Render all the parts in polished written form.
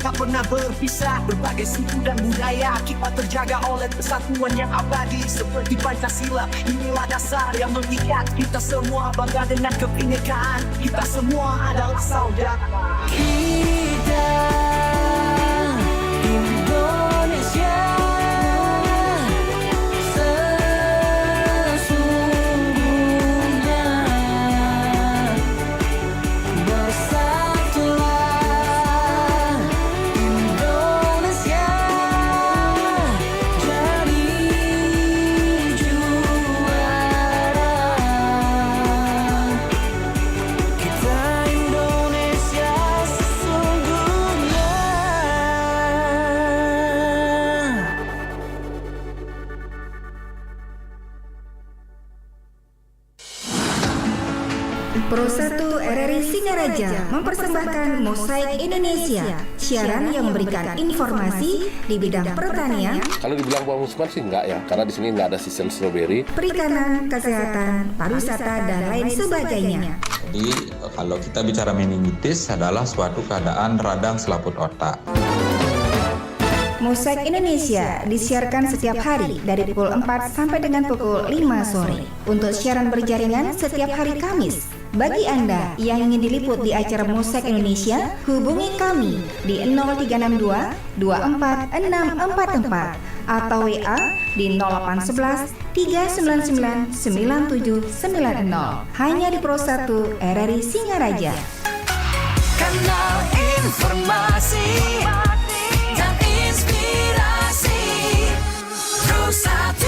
tak pernah berpisah. Berbagai suku dan budaya kita terjaga oleh persatuan yang abadi seperti Pancasila. Inilah dasar yang mengikat kita semua, bangga dengan kebinekaan. Kita semua adalah saudara. Kita Indonesia sesungguhnya, bersatulah Indonesia jadi juara. Kita Indonesia sesungguhnya. Pro 1 RRI Singaraja mempersembahkan Mosaik Indonesia, siaran yang memberikan informasi di bidang pertanian, Kalau dibilang buah musiman sih enggak ya, karena di sini enggak ada sistem stroberi. perikanan, kesehatan, pariwisata, dan lain sebagainya. Jadi kalau kita bicara meningitis adalah suatu keadaan radang selaput otak. Mosaik Indonesia disiarkan setiap hari dari pukul 4 sampai dengan pukul 5 sore. Untuk siaran berjaringan setiap hari Kamis. Bagi Anda yang ingin diliput di acara Mosaik Indonesia, hubungi kami di 0362 24644 atau WA di 0811 399 9790. Hanya di Pro 1 RRI Singaraja. Kanal informasi dan inspirasi Pro 1.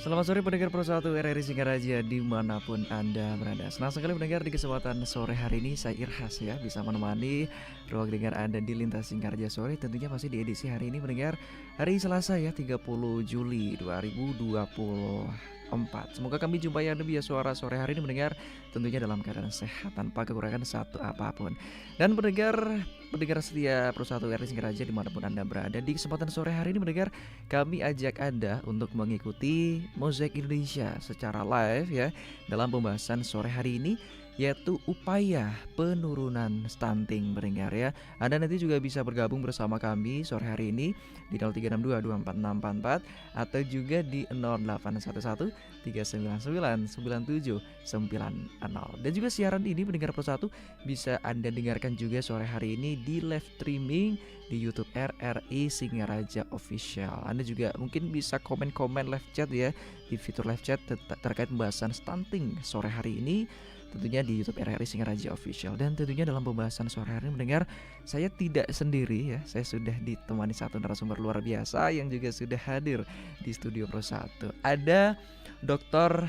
Selamat sore pendengar Pro 1 RRI Singaraja dimanapun Anda berada. Senang sekali mendengar di kesempatan sore hari ini saya Irhas ya, bisa menemani ruang dengar Anda di Lintas Singaraja sore. Tentunya masih di edisi hari ini mendengar hari Selasa ya, 30 Juli 2024. Semoga kami jumpai Anda via suara sore hari ini mendengar tentunya dalam keadaan sehat tanpa kekurangan satu apapun. Dan pendengar setia Pro 1 RRI Singaraja dimanapun Anda berada, di kesempatan sore hari ini mendengar kami ajak Anda untuk mengikuti Mosaik Indonesia secara live ya, dalam pembahasan sore hari ini, yaitu upaya penurunan stunting pendengar ya. Anda nanti juga bisa bergabung bersama kami sore hari ini di 0362246644 atau juga di 0811 399 9790. Dan juga siaran ini pendengar Pro 1 bisa Anda dengarkan juga sore hari ini di live streaming di YouTube RRI Singaraja Official. Anda juga mungkin bisa komen-komen live chat ya, di fitur live chat terkait pembahasan stunting sore hari ini, tentunya di YouTube RRI Singaraja Official. Dan tentunya dalam pembahasan sore hari ini mendengar saya tidak sendiri ya, saya sudah ditemani satu narasumber luar biasa yang juga sudah hadir di studio Pro 1. Ada Dr.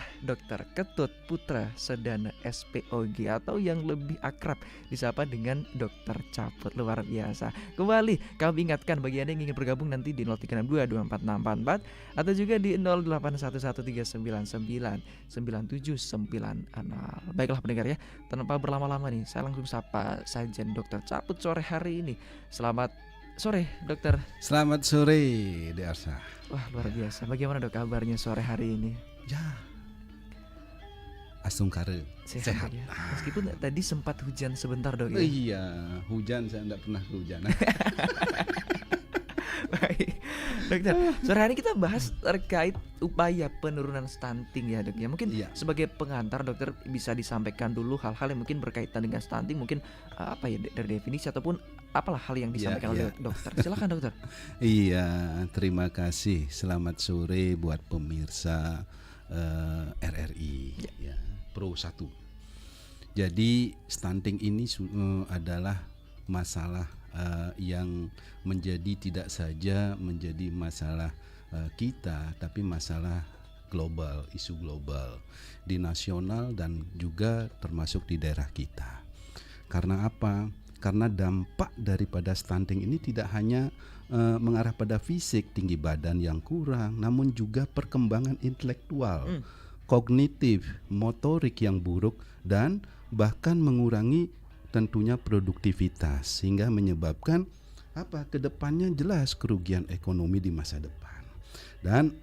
Ketut Putra Sedana SPOG atau yang lebih akrab disapa dengan Dr. Caput, luar biasa. Kembali kami ingatkan bagi Anda yang ingin bergabung nanti di 0362 24644 atau juga di 081139999790. Baiklah pendengar ya, tanpa berlama-lama nih saya langsung sapa saja Dr. Caput sore hari ini. Selamat sore dokter. Selamat sore Dearsa. Wah luar biasa, bagaimana dok kabarnya sore hari ini? Ya, asungkare sehat. Ya. Meskipun tadi sempat hujan sebentar dok ya. Iya, hujan saya tidak pernah kehujanan. Baik, Dokter, sore hari kita bahas terkait upaya penurunan stunting ya dok ya. Mungkin Iya. sebagai pengantar dokter bisa disampaikan dulu hal-hal yang mungkin berkaitan dengan stunting, mungkin apa ya dari definisi ataupun apalah hal yang disampaikan oleh dokter. Silakan dokter. Iya, terima kasih. Selamat sore buat pemirsa RRI ya, Pro 1. Jadi stunting ini adalah masalah yang menjadi tidak saja menjadi masalah kita, tapi masalah global, isu global di nasional dan juga termasuk di daerah kita. Karena apa? Karena dampak daripada stunting ini tidak hanya mengarah pada fisik, tinggi badan yang kurang, namun juga perkembangan intelektual, kognitif, motorik yang buruk, dan bahkan mengurangi tentunya produktivitas, sehingga menyebabkan kedepannya jelas kerugian ekonomi di masa depan. Dan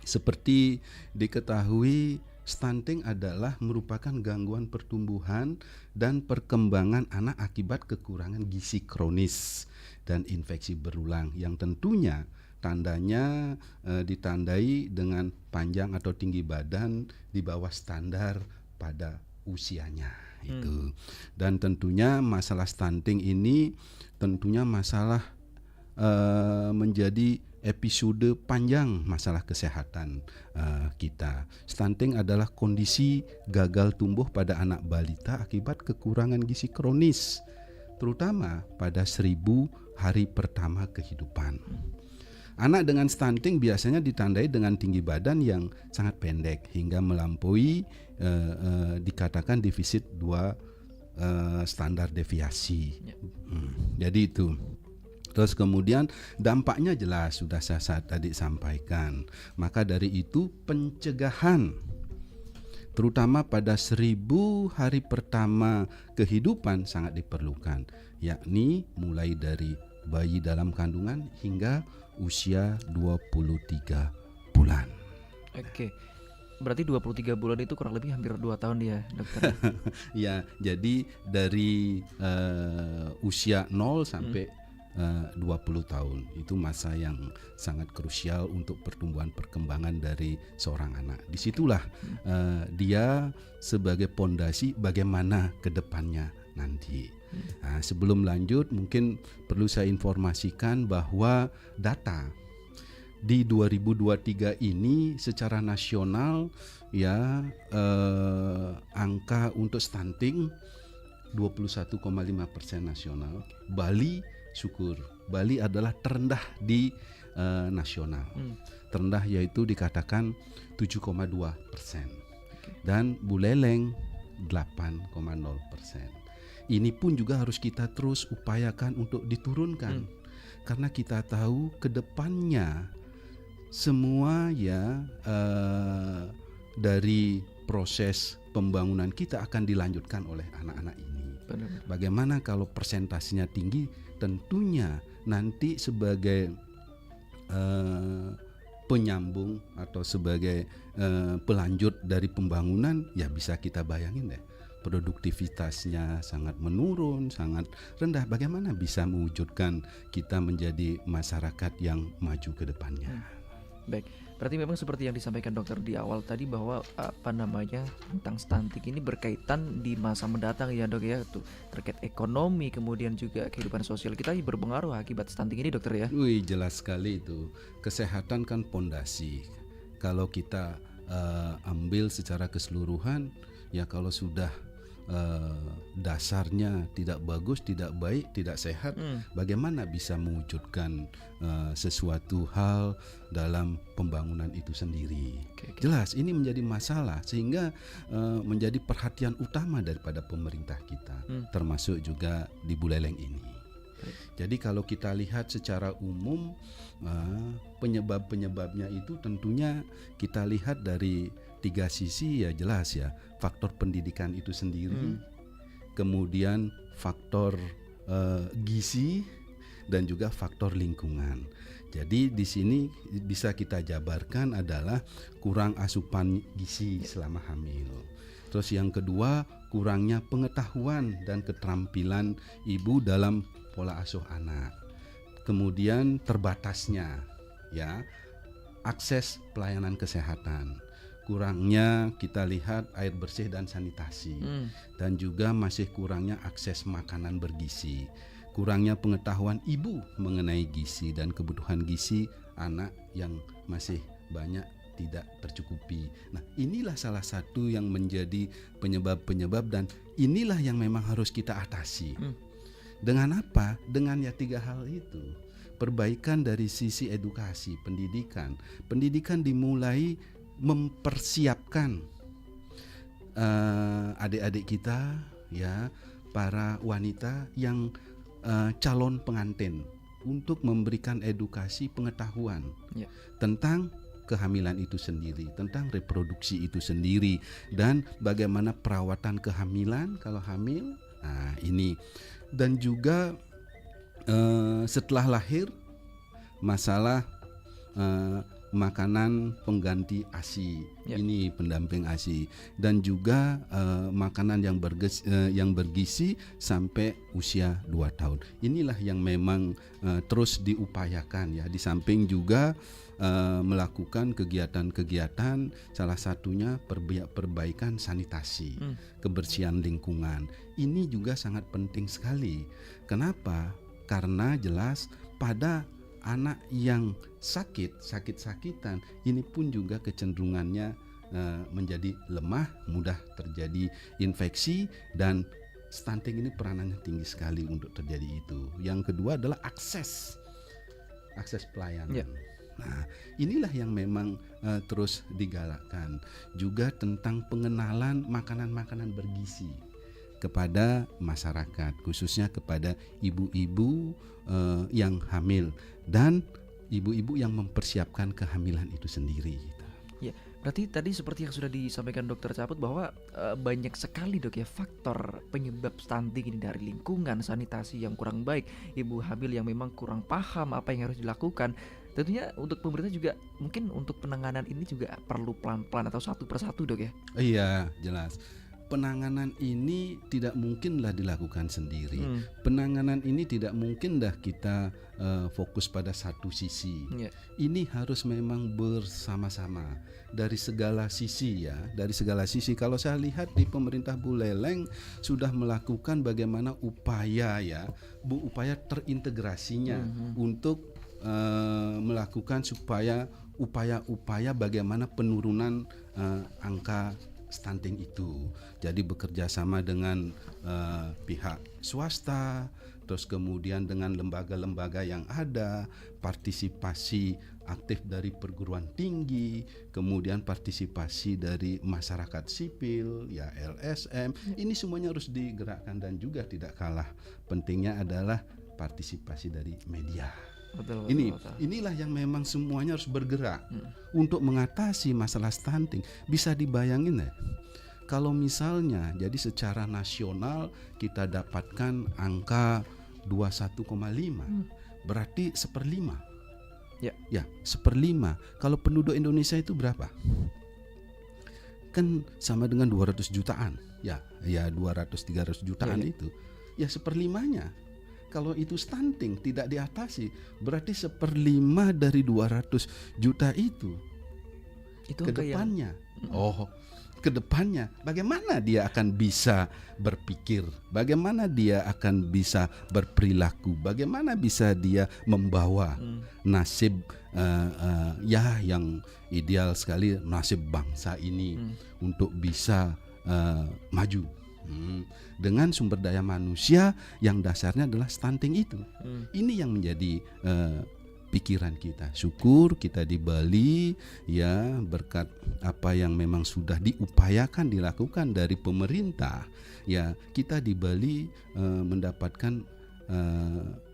seperti diketahui, stunting adalah merupakan gangguan pertumbuhan dan perkembangan anak akibat kekurangan gizi kronis dan infeksi berulang yang tentunya tandanya ditandai dengan panjang atau tinggi badan di bawah standar pada usianya itu. Dan tentunya masalah stunting ini tentunya masalah menjadi episode panjang masalah kesehatan kita. Stunting adalah kondisi gagal tumbuh pada anak balita akibat kekurangan gizi kronis, terutama pada 1000 hari pertama kehidupan. Anak dengan stunting biasanya ditandai dengan tinggi badan yang sangat pendek hingga melampaui dikatakan defisit 2 standar deviasi. Jadi itu. Terus kemudian dampaknya jelas sudah saya tadi sampaikan. Maka dari itu pencegahan terutama pada 1000 hari pertama kehidupan sangat diperlukan, yakni mulai dari bayi dalam kandungan hingga usia 23 bulan. Oke. Berarti 23 bulan itu kurang lebih hampir 2 tahun ya dokter. Ya, jadi dari usia 0 sampai 20 tahun itu masa yang sangat krusial untuk pertumbuhan perkembangan dari seorang anak. Disitulah dia sebagai pondasi bagaimana ke depannya nanti. Nah, sebelum lanjut mungkin perlu saya informasikan bahwa data di 2023 ini secara nasional ya angka untuk stunting 21,5% nasional. Bali adalah terendah di nasional. Terendah yaitu dikatakan 7,2%. Dan Buleleng 8,0%. Ini pun juga harus kita terus upayakan untuk diturunkan. Karena kita tahu ke depannya semua ya dari proses pembangunan kita akan dilanjutkan oleh anak-anak ini. Bagaimana kalau persentasinya tinggi? Tentunya nanti sebagai penyambung atau sebagai pelanjut dari pembangunan ya bisa kita bayangin deh, produktivitasnya sangat menurun, sangat rendah. Bagaimana bisa mewujudkan kita menjadi masyarakat yang maju ke depannya? Baik, berarti memang seperti yang disampaikan dokter di awal tadi bahwa tentang stunting ini berkaitan di masa mendatang ya dok ya, tuh terkait ekonomi kemudian juga kehidupan sosial kita berpengaruh akibat stunting ini dokter ya. Wih, jelas sekali itu. Kesehatan kan pondasi. Kalau kita ambil secara keseluruhan ya, kalau sudah dasarnya tidak bagus, tidak baik, tidak sehat, bagaimana bisa mewujudkan sesuatu hal dalam pembangunan itu sendiri. Jelas ini menjadi masalah sehingga menjadi perhatian utama daripada pemerintah kita, termasuk juga di Buleleng ini. Jadi kalau kita lihat secara umum penyebab-penyebabnya itu tentunya kita lihat dari 3 sisi ya, jelas ya, faktor pendidikan itu sendiri, kemudian faktor gizi dan juga faktor lingkungan. Jadi di sini bisa kita jabarkan adalah kurang asupan gizi selama hamil. Terus yang kedua, kurangnya pengetahuan dan keterampilan ibu dalam pola asuh anak. Kemudian terbatasnya ya, akses pelayanan kesehatan. Kurangnya kita lihat air bersih dan sanitasi, dan juga masih kurangnya akses makanan bergizi, kurangnya pengetahuan ibu mengenai gizi dan kebutuhan gizi anak yang masih banyak tidak tercukupi. Nah, inilah salah satu yang menjadi penyebab-penyebab, dan inilah yang memang harus kita atasi. Dengan apa? Dengan ya 3 hal itu. Perbaikan dari sisi edukasi, pendidikan. Pendidikan dimulai mempersiapkan adik-adik kita, ya, para wanita yang calon pengantin, untuk memberikan edukasi pengetahuan tentang kehamilan itu sendiri, tentang reproduksi itu sendiri, dan bagaimana perawatan kehamilan kalau hamil. Nah, ini, dan juga setelah lahir, masalah makanan pengganti ASI, ini pendamping ASI, dan juga makanan yang bergizi sampai usia 2 tahun. Inilah yang memang terus diupayakan, ya, di samping juga melakukan kegiatan-kegiatan, salah satunya perbaikan sanitasi, kebersihan lingkungan. Ini juga sangat penting sekali. Kenapa? Karena jelas pada anak yang sakit-sakitan, ini pun juga kecenderungannya menjadi lemah, mudah terjadi infeksi, dan stunting ini peranannya tinggi sekali untuk terjadi itu. Yang kedua adalah akses pelayanan. Nah, inilah yang memang terus digalakkan. Juga tentang pengenalan makanan-makanan bergizi kepada masyarakat, khususnya kepada ibu-ibu yang hamil dan ibu-ibu yang mempersiapkan kehamilan itu sendiri. Ya, berarti tadi seperti yang sudah disampaikan Dokter Caput bahwa banyak sekali, Dok, ya, faktor penyebab stunting ini, dari lingkungan, sanitasi yang kurang baik, ibu hamil yang memang kurang paham apa yang harus dilakukan. Tentunya untuk pemerintah juga mungkin untuk penanganan ini juga perlu pelan-pelan atau satu persatu, Dok, ya. Iya, jelas. Penanganan ini tidak mungkinlah dilakukan sendiri. Penanganan ini tidak mungkinlah kita fokus pada satu sisi. Ini harus memang bersama-sama dari segala sisi, ya, dari segala sisi. Kalau saya lihat di pemerintah Buleleng sudah melakukan bagaimana upaya terintegrasinya untuk melakukan supaya upaya-upaya bagaimana penurunan angka stunting itu. Jadi bekerja sama dengan pihak swasta, terus kemudian dengan lembaga-lembaga yang ada, partisipasi aktif dari perguruan tinggi, kemudian partisipasi dari masyarakat sipil, ya, LSM. Ini semuanya harus digerakkan, dan juga tidak kalah pentingnya adalah partisipasi dari media. Betul. Inilah yang memang semuanya harus bergerak untuk mengatasi masalah stunting. Bisa dibayangin, ya, kalau misalnya jadi secara nasional kita dapatkan angka 21,5, berarti 1/5. Ya, 1/5. Kalau penduduk Indonesia itu berapa? Kan sama dengan 200 jutaan. Ya 200-300 jutaan itu. Ya 1/5-nya. Kalau itu stunting tidak diatasi, berarti 1/5 dari 200 juta itu ke depannya. Ke depannya bagaimana dia akan bisa berpikir, bagaimana dia akan bisa berperilaku, bagaimana bisa dia membawa nasib yang ideal sekali, nasib bangsa ini untuk bisa maju dengan sumber daya manusia yang dasarnya adalah stunting itu. Ini yang menjadi pikiran kita. Syukur kita di Bali, ya, berkat apa yang memang sudah diupayakan dilakukan dari pemerintah, ya, kita di Bali mendapatkan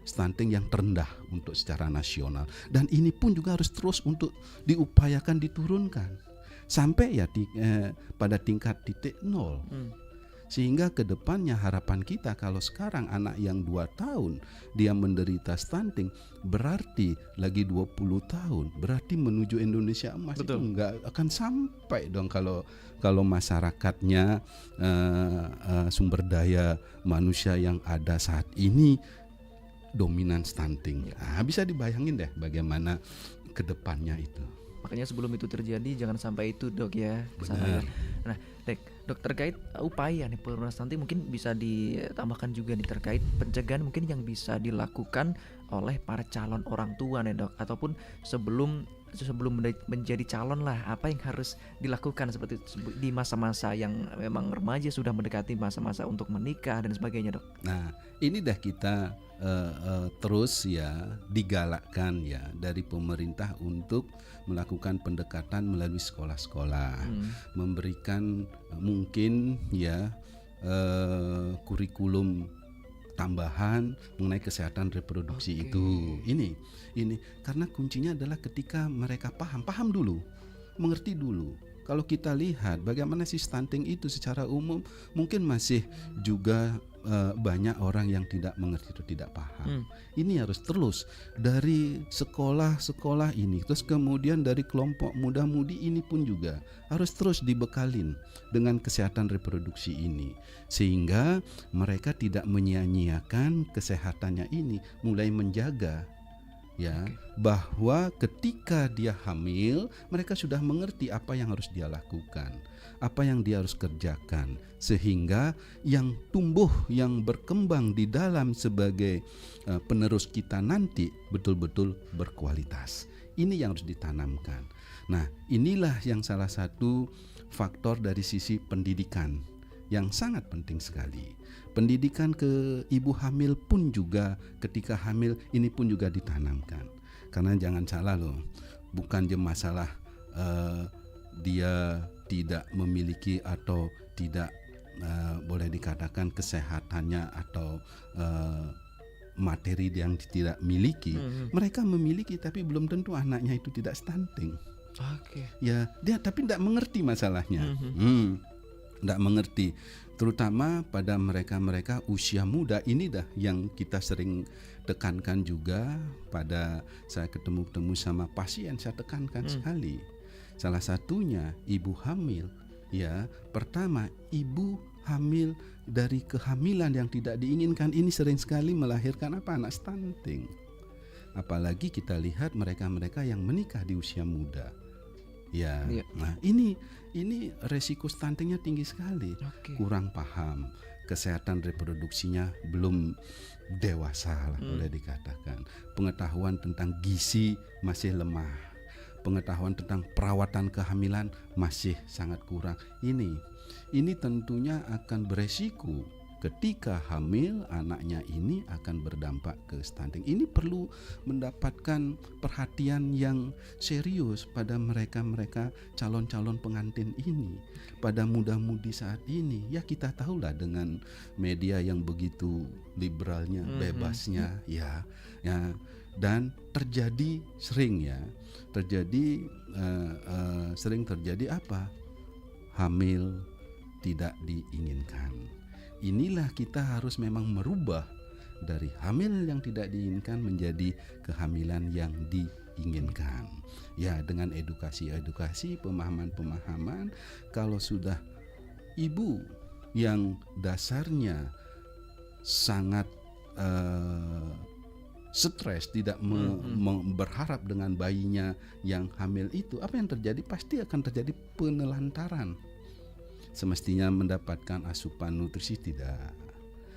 stunting yang terendah untuk secara nasional, dan ini pun juga harus terus untuk diupayakan diturunkan sampai ya pada tingkat titik 0. Sehingga ke depannya harapan kita, kalau sekarang anak yang 2 tahun dia menderita stunting, berarti lagi 20 tahun, berarti menuju Indonesia emas. Betul. Itu nggak akan sampai dong kalau masyarakatnya sumber daya manusia yang ada saat ini dominan stunting. Bisa dibayangin deh bagaimana ke depannya itu. Makanya sebelum itu terjadi jangan sampai itu, Dok, ya. Benar. Nah, Dok, terkait upaya nih penurunan stunting mungkin bisa ditambahkan juga nih terkait pencegahan mungkin yang bisa dilakukan oleh para calon orang tua nih, Dok, ataupun sebelum menjadi calon lah, apa yang harus dilakukan seperti di masa-masa yang memang remaja sudah mendekati masa-masa untuk menikah dan sebagainya, Dok. Nah, ini dah kita terus ya digalakkan ya dari pemerintah untuk melakukan pendekatan melalui sekolah-sekolah, memberikan mungkin ya kurikulum tambahan mengenai kesehatan reproduksi itu. Ini karena kuncinya adalah ketika mereka paham dulu, mengerti dulu. Kalau kita lihat bagaimana si stunting itu secara umum mungkin masih juga banyak orang yang tidak mengerti atau tidak paham. Ini harus terus dari sekolah-sekolah ini, terus kemudian dari kelompok muda-mudi ini pun juga harus terus dibekalin dengan kesehatan reproduksi ini, sehingga mereka tidak menyia-nyiakan kesehatannya ini, mulai menjaga ya bahwa ketika dia hamil mereka sudah mengerti apa yang harus dia lakukan, apa yang dia harus kerjakan, sehingga yang tumbuh yang berkembang di dalam sebagai penerus kita nanti betul-betul berkualitas. Ini yang harus ditanamkan. Nah, inilah yang salah satu faktor dari sisi pendidikan yang sangat penting sekali. Pendidikan ke ibu hamil pun juga ketika hamil ini pun juga ditanamkan. Karena jangan salah loh, bukan je masalah dia tidak memiliki atau tidak boleh dikatakan kesehatannya atau materi yang tidak miliki. Mereka memiliki tapi belum tentu anaknya itu tidak stunting. Ya, dia tapi tidak mengerti masalahnya. Tidak mengerti, terutama pada mereka usia muda. Ini dah yang kita sering tekankan juga pada saya ketemu sama pasien, saya tekankan sekali. Salah satunya ibu hamil. Ya, pertama ibu hamil dari kehamilan yang tidak diinginkan ini sering sekali melahirkan anak stunting. Apalagi kita lihat mereka yang menikah di usia muda. Ya, nah ini resiko stuntingnya tinggi sekali. Kurang paham, kesehatan reproduksinya belum dewasa lah boleh dikatakan. Pengetahuan tentang gizi masih lemah. Pengetahuan tentang perawatan kehamilan masih sangat kurang. Ini tentunya akan beresiko ketika hamil anaknya ini akan berdampak ke stunting. Ini perlu mendapatkan perhatian yang serius pada mereka calon-calon pengantin ini, pada muda-mudi saat ini. Ya kita tahulah dengan media yang begitu liberalnya, bebasnya ya, dan sering terjadi apa? Hamil tidak diinginkan. Inilah kita harus memang merubah dari hamil yang tidak diinginkan menjadi kehamilan yang diinginkan. Ya, dengan edukasi, pemahaman. Kalau sudah ibu yang dasarnya sangat stres, tidak berharap dengan bayinya yang hamil itu, apa yang terjadi? Pasti akan terjadi penelantaran. Semestinya mendapatkan asupan nutrisi tidak,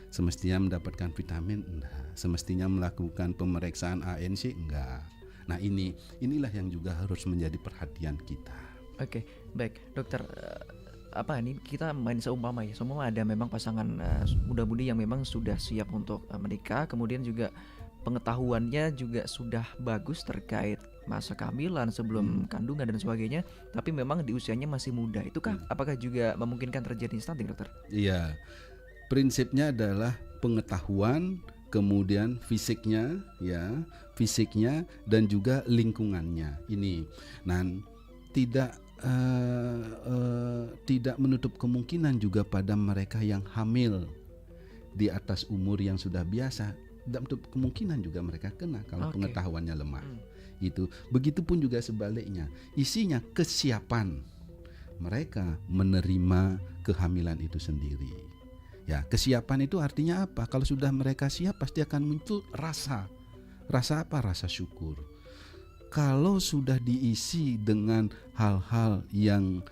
semestinya mendapatkan vitamin enggak, semestinya melakukan pemeriksaan ANC enggak. Nah inilah yang juga harus menjadi perhatian kita. Oke, baik dokter, ini kita main seumpama ada memang pasangan muda-mudi yang memang sudah siap untuk menikah, kemudian juga pengetahuannya juga sudah bagus terkait masa kehamilan sebelum kandungan dan sebagainya, tapi memang di usianya masih muda. Itukah apakah juga memungkinkan terjadi stunting, dokter? Iya, prinsipnya adalah pengetahuan, kemudian fisiknya dan juga lingkungannya. Ini, tidak menutup kemungkinan juga pada mereka yang hamil di atas umur yang sudah biasa. Tidak menutup kemungkinan juga mereka kena kalau pengetahuannya lemah. Itu begitupun juga sebaliknya, isinya kesiapan mereka menerima kehamilan itu sendiri. Ya, kesiapan itu artinya apa? Kalau sudah mereka siap pasti akan muncul rasa apa? Rasa syukur. Kalau sudah diisi dengan hal-hal yang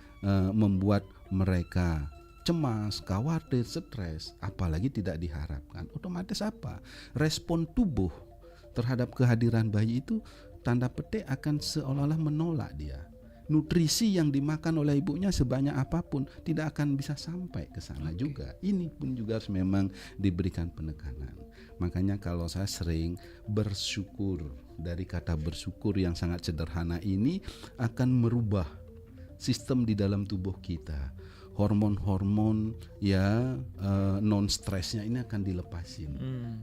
membuat mereka cemas, khawatir, stres, apalagi tidak diharapkan, otomatis apa? Respon tubuh terhadap kehadiran bayi itu tanda petik akan seolah-olah menolak dia. Nutrisi yang dimakan oleh ibunya sebanyak apapun tidak akan bisa sampai ke sana juga. Ini pun juga harus memang diberikan penekanan. Makanya kalau saya sering bersyukur, dari kata bersyukur yang sangat sederhana ini akan merubah sistem di dalam tubuh kita. Hormon-hormon non stresnya ini akan dilepasin.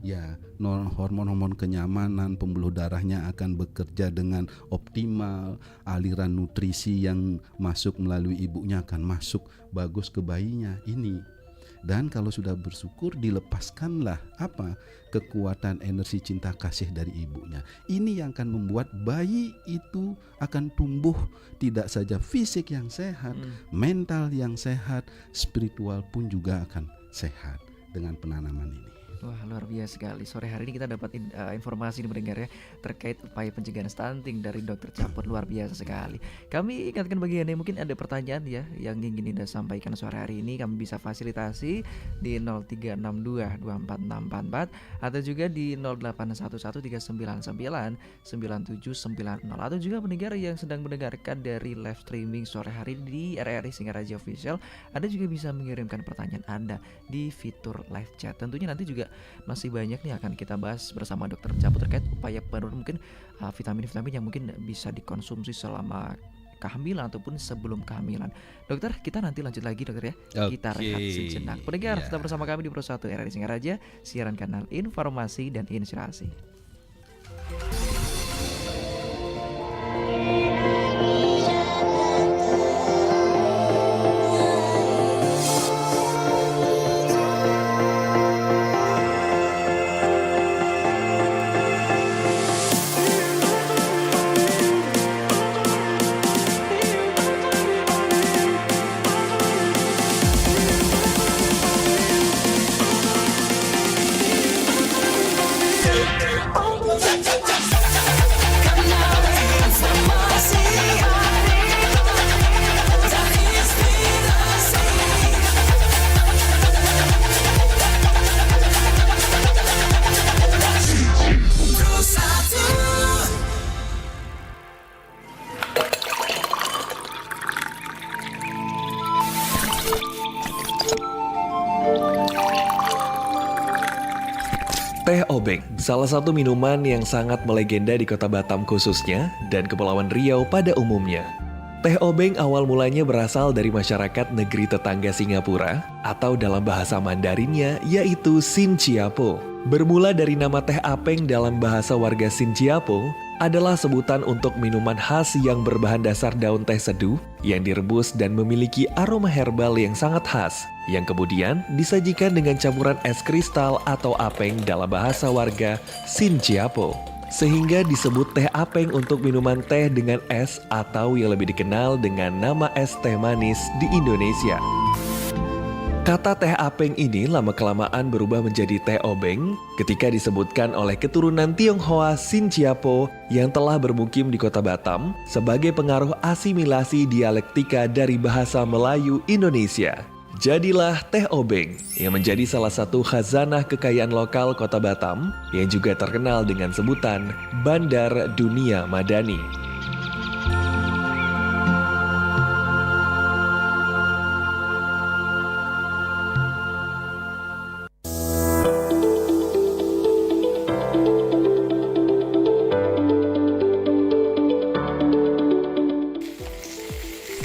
Ya, hormon-hormon kenyamanan, pembuluh darahnya akan bekerja dengan optimal, aliran nutrisi yang masuk melalui ibunya akan masuk bagus ke bayinya. Ini. Dan kalau sudah bersyukur, dilepaskanlah kekuatan energi cinta kasih dari ibunya. Ini yang akan membuat bayi itu akan tumbuh tidak saja fisik yang sehat, mental yang sehat, spiritual pun juga akan sehat dengan penanaman ini. Wah, luar biasa sekali. Sore hari ini kita dapat informasi nih pendengar ya, terkait upaya pencegahan stunting dari Dr. Caput. Luar biasa sekali. Kami ingatkan bagi Anda mungkin ada pertanyaan ya yang ingin Anda sampaikan sore hari ini, kami bisa fasilitasi di 0362246644 atau juga di 081139999790, atau juga pendengar yang sedang mendengarkan dari live streaming sore hari di RRI Singaraja Official, Anda juga bisa mengirimkan pertanyaan Anda di fitur live chat. Tentunya nanti juga masih banyak nih akan kita bahas bersama Dr. Caput terkait upaya penurunan mungkin vitamin-vitamin yang mungkin bisa dikonsumsi selama kehamilan ataupun sebelum kehamilan. Dokter, kita nanti lanjut lagi dokter ya. Kita rehat sejenak. Pendengar, tetap bersama kami di Pro 1 RRI Singaraja, siaran kanal informasi dan inspirasi. Teh obeng, salah satu minuman yang sangat melegenda di kota Batam khususnya dan Kepulauan Riau pada umumnya. Teh obeng awal mulanya berasal dari masyarakat negeri tetangga Singapura atau dalam bahasa Mandarinnya yaitu Sinciapo. Bermula dari nama teh apeng dalam bahasa warga Sinciapo adalah sebutan untuk minuman khas yang berbahan dasar daun teh seduh yang direbus dan memiliki aroma herbal yang sangat khas, yang kemudian disajikan dengan campuran es kristal atau apeng dalam bahasa warga Sinciapo. Sehingga disebut teh apeng untuk minuman teh dengan es atau yang lebih dikenal dengan nama es teh manis di Indonesia. Kata teh apeng ini lama-kelamaan berubah menjadi teh obeng ketika disebutkan oleh keturunan Tionghoa Sinciapo yang telah bermukim di kota Batam sebagai pengaruh asimilasi dialektika dari bahasa Melayu Indonesia. Jadilah teh obeng yang menjadi salah satu khazanah kekayaan lokal kota Batam yang juga terkenal dengan sebutan Bandar Dunia Madani.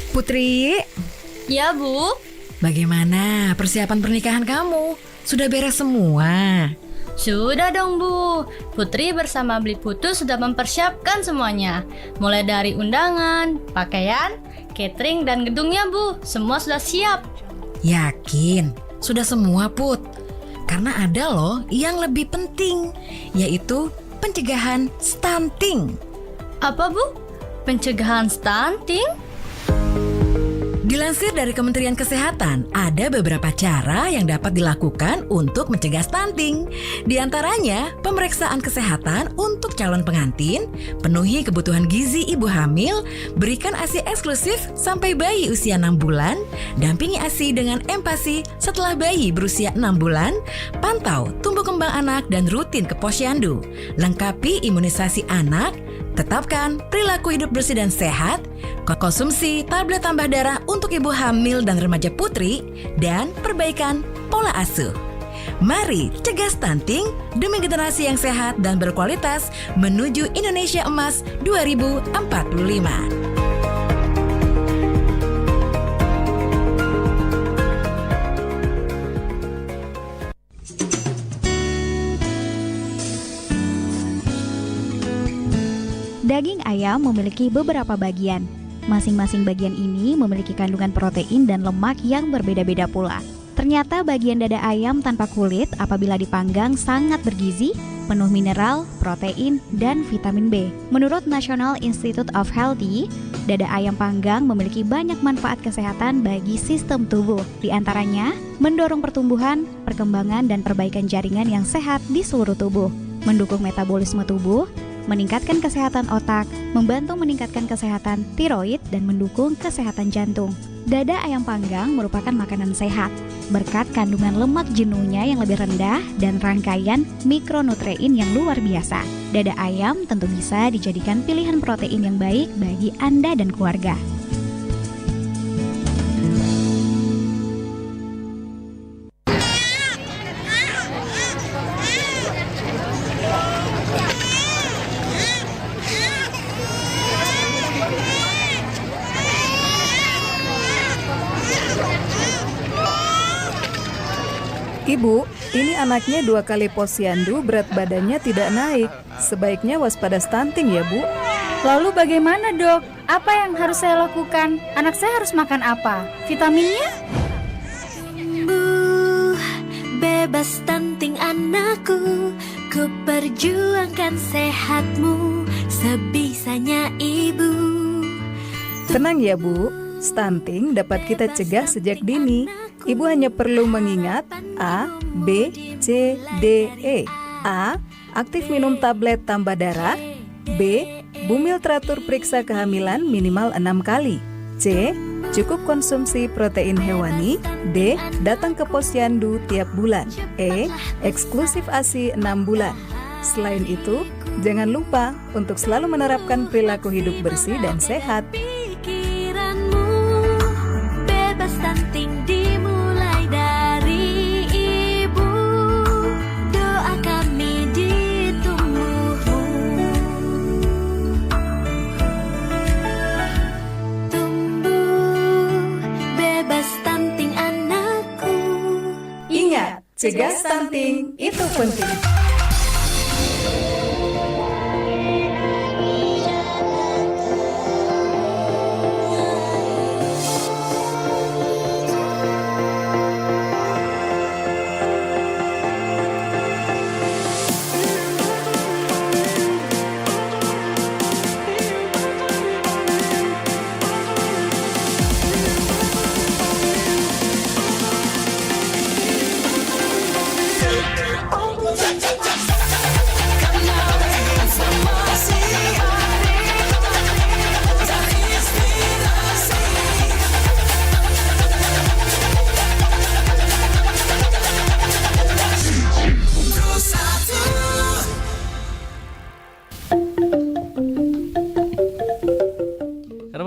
Putri, Ya, Bu. bagaimana persiapan pernikahan kamu? Sudah beres semua? Sudah dong, Bu. Putri bersama Beli Putu sudah mempersiapkan semuanya. Mulai dari undangan, pakaian, catering, dan gedungnya, Bu. Semua sudah siap. Yakin? Sudah semua, Put? Karena ada loh yang lebih penting, yaitu pencegahan stunting. Apa, Bu? Pencegahan stunting? Dilansir dari Kementerian Kesehatan, ada beberapa cara yang dapat dilakukan untuk mencegah stunting. Di antaranya, pemeriksaan kesehatan untuk calon pengantin, penuhi kebutuhan gizi ibu hamil, berikan ASI eksklusif sampai bayi usia 6 bulan, dampingi ASI dengan empati setelah bayi berusia 6 bulan, pantau tumbuh kembang anak dan rutin ke posyandu, lengkapi imunisasi anak, tetapkan perilaku hidup bersih dan sehat, konsumsi tablet tambah darah untuk ibu hamil dan remaja putri, dan perbaikan pola asuh. Mari cegah stunting demi generasi yang sehat dan berkualitas menuju Indonesia Emas 2045. Daging ayam memiliki beberapa bagian. Masing-masing bagian ini memiliki kandungan protein dan lemak yang berbeda-beda pula. Ternyata bagian dada ayam tanpa kulit apabila dipanggang sangat bergizi, penuh mineral, protein, dan vitamin B. Menurut National Institute of Health, dada ayam panggang memiliki banyak manfaat kesehatan bagi sistem tubuh. Di antaranya, mendorong pertumbuhan, perkembangan, dan perbaikan jaringan yang sehat di seluruh tubuh, mendukung metabolisme tubuh, meningkatkan kesehatan otak, membantu meningkatkan kesehatan tiroid, dan mendukung kesehatan jantung. Dada ayam panggang merupakan makanan sehat, berkat kandungan lemak jenuhnya yang lebih rendah dan rangkaian mikronutrien yang luar biasa. Dada ayam tentu bisa dijadikan pilihan protein yang baik bagi Anda dan keluarga. Ibu, ini anaknya 2 kali posyandu, berat badannya tidak naik. Sebaiknya waspada stunting ya, Bu. Lalu bagaimana, Dok? Apa yang harus saya lakukan? Anak saya harus makan apa? Vitaminnya? Bebas stunting anakku, ku perjuangkan sehatmu sebisanya ibu. Tenang ya, Bu. Stunting dapat kita cegah sejak dini. Ibu hanya perlu mengingat A, B, C, D, E. A. Aktif minum tablet tambah darah. B. Bumil teratur periksa kehamilan minimal 6 kali. C. Cukup konsumsi protein hewani. D. Datang ke posyandu tiap bulan. E. Eksklusif ASI 6 bulan. Selain itu, jangan lupa untuk selalu menerapkan perilaku hidup bersih dan sehat. Stunting dimulai dari ibu, doa kami di tubuhmu. Tumbuh bebas stunting anakku. Ingat, cegah stunting itu penting.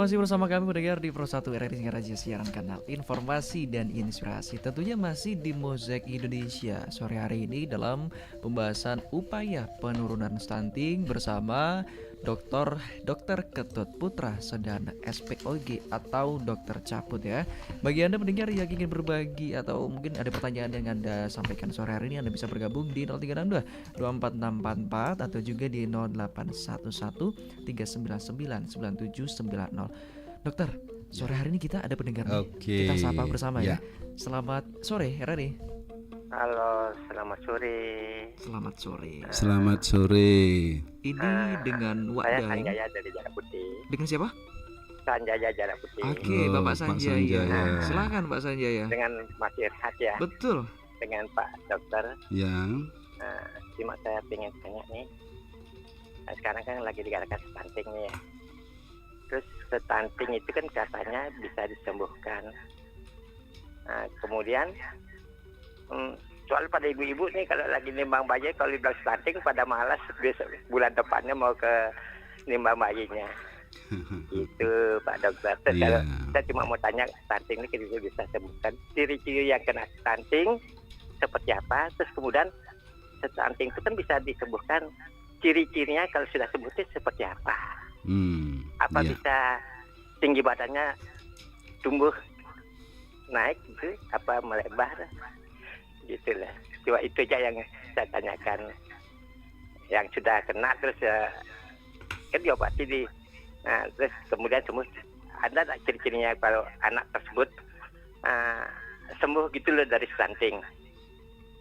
Masih bersama kami pendengar di Pro 1 RRI Singaraja, siaran kanal informasi dan inspirasi. Tentunya masih di Mozaik Indonesia sore hari ini dalam pembahasan upaya penurunan stunting bersama Dr. Ketut Putra Sedana SPOG atau Dr. Caput ya. Bagi Anda pendengar yang ingin berbagi atau mungkin ada pertanyaan yang Anda sampaikan sore hari ini, Anda bisa bergabung di 0362 24644 atau juga di 0811 399 9790. Dokter, sore hari ini kita ada pendengar nih. Kita sapa bersama ya. Selamat sore RRI. Halo, selamat sore. Selamat sore. Selamat sore. Ini dengan Wak Saya Daeng. Sanjaya dari Jakarta Putih. Dengan siapa? Sanjaya Jara Putih. Oke, Oh, Bapak Pak Sanjaya. Sanjaya. Silakan Pak Sanjaya. Dengan Mas Irhat ya, Betul. dengan Pak Dokter. Ya. Nah, cuma saya pengen tanya nih. Nah, sekarang kan lagi dikatakan stunting nih ya. Terus stunting itu kan katanya bisa disembuhkan. Nah, kemudian soal pada ibu-ibu nih kalau lagi nimbang bayi, kalau dibilang stunting pada malas besok bulan depannya mau ke nimbang bayinya. Itu Pak Dokter. Terus Iya. kalau saya cuma mau tanya, stunting ini kita bisa sembuhkan. Ciri-ciri yang kena stunting seperti apa? Terus kemudian stunting itu kan bisa disembuhkan. Ciri-cirinya kalau sudah sembuh itu seperti apa? Apa iya. bisa tinggi badannya tumbuh naik gitu? Apa melebar? Gitulah. Cuma itu aja yang saya tanyakan. Yang sudah kena terus kan diobati di. Nah, terus kemudian sembuh. Ada tak ciri-cirinya kalau anak tersebut sembuh gitu loh dari stunting?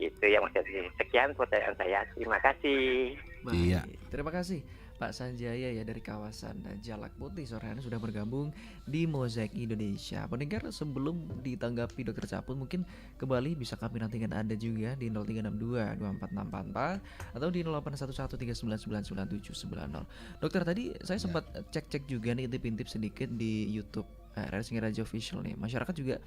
Itu yang maksudnya. Sekian pertanyaan saya. Terima kasih. Baik. Iya. Terima kasih Pak Sanjaya ya dari kawasan Jalak Putih sore hari ini sudah bergabung di Mozaik Indonesia. Pendengar, sebelum ditanggapi Dokter Caput, mungkin kembali bisa kami nantikan Anda juga di 0362 24644 atau di 0811399790. Dokter, tadi saya sempat cek-cek juga nih, intip-intip sedikit di YouTube RRI Singaraja Official nih. Masyarakat juga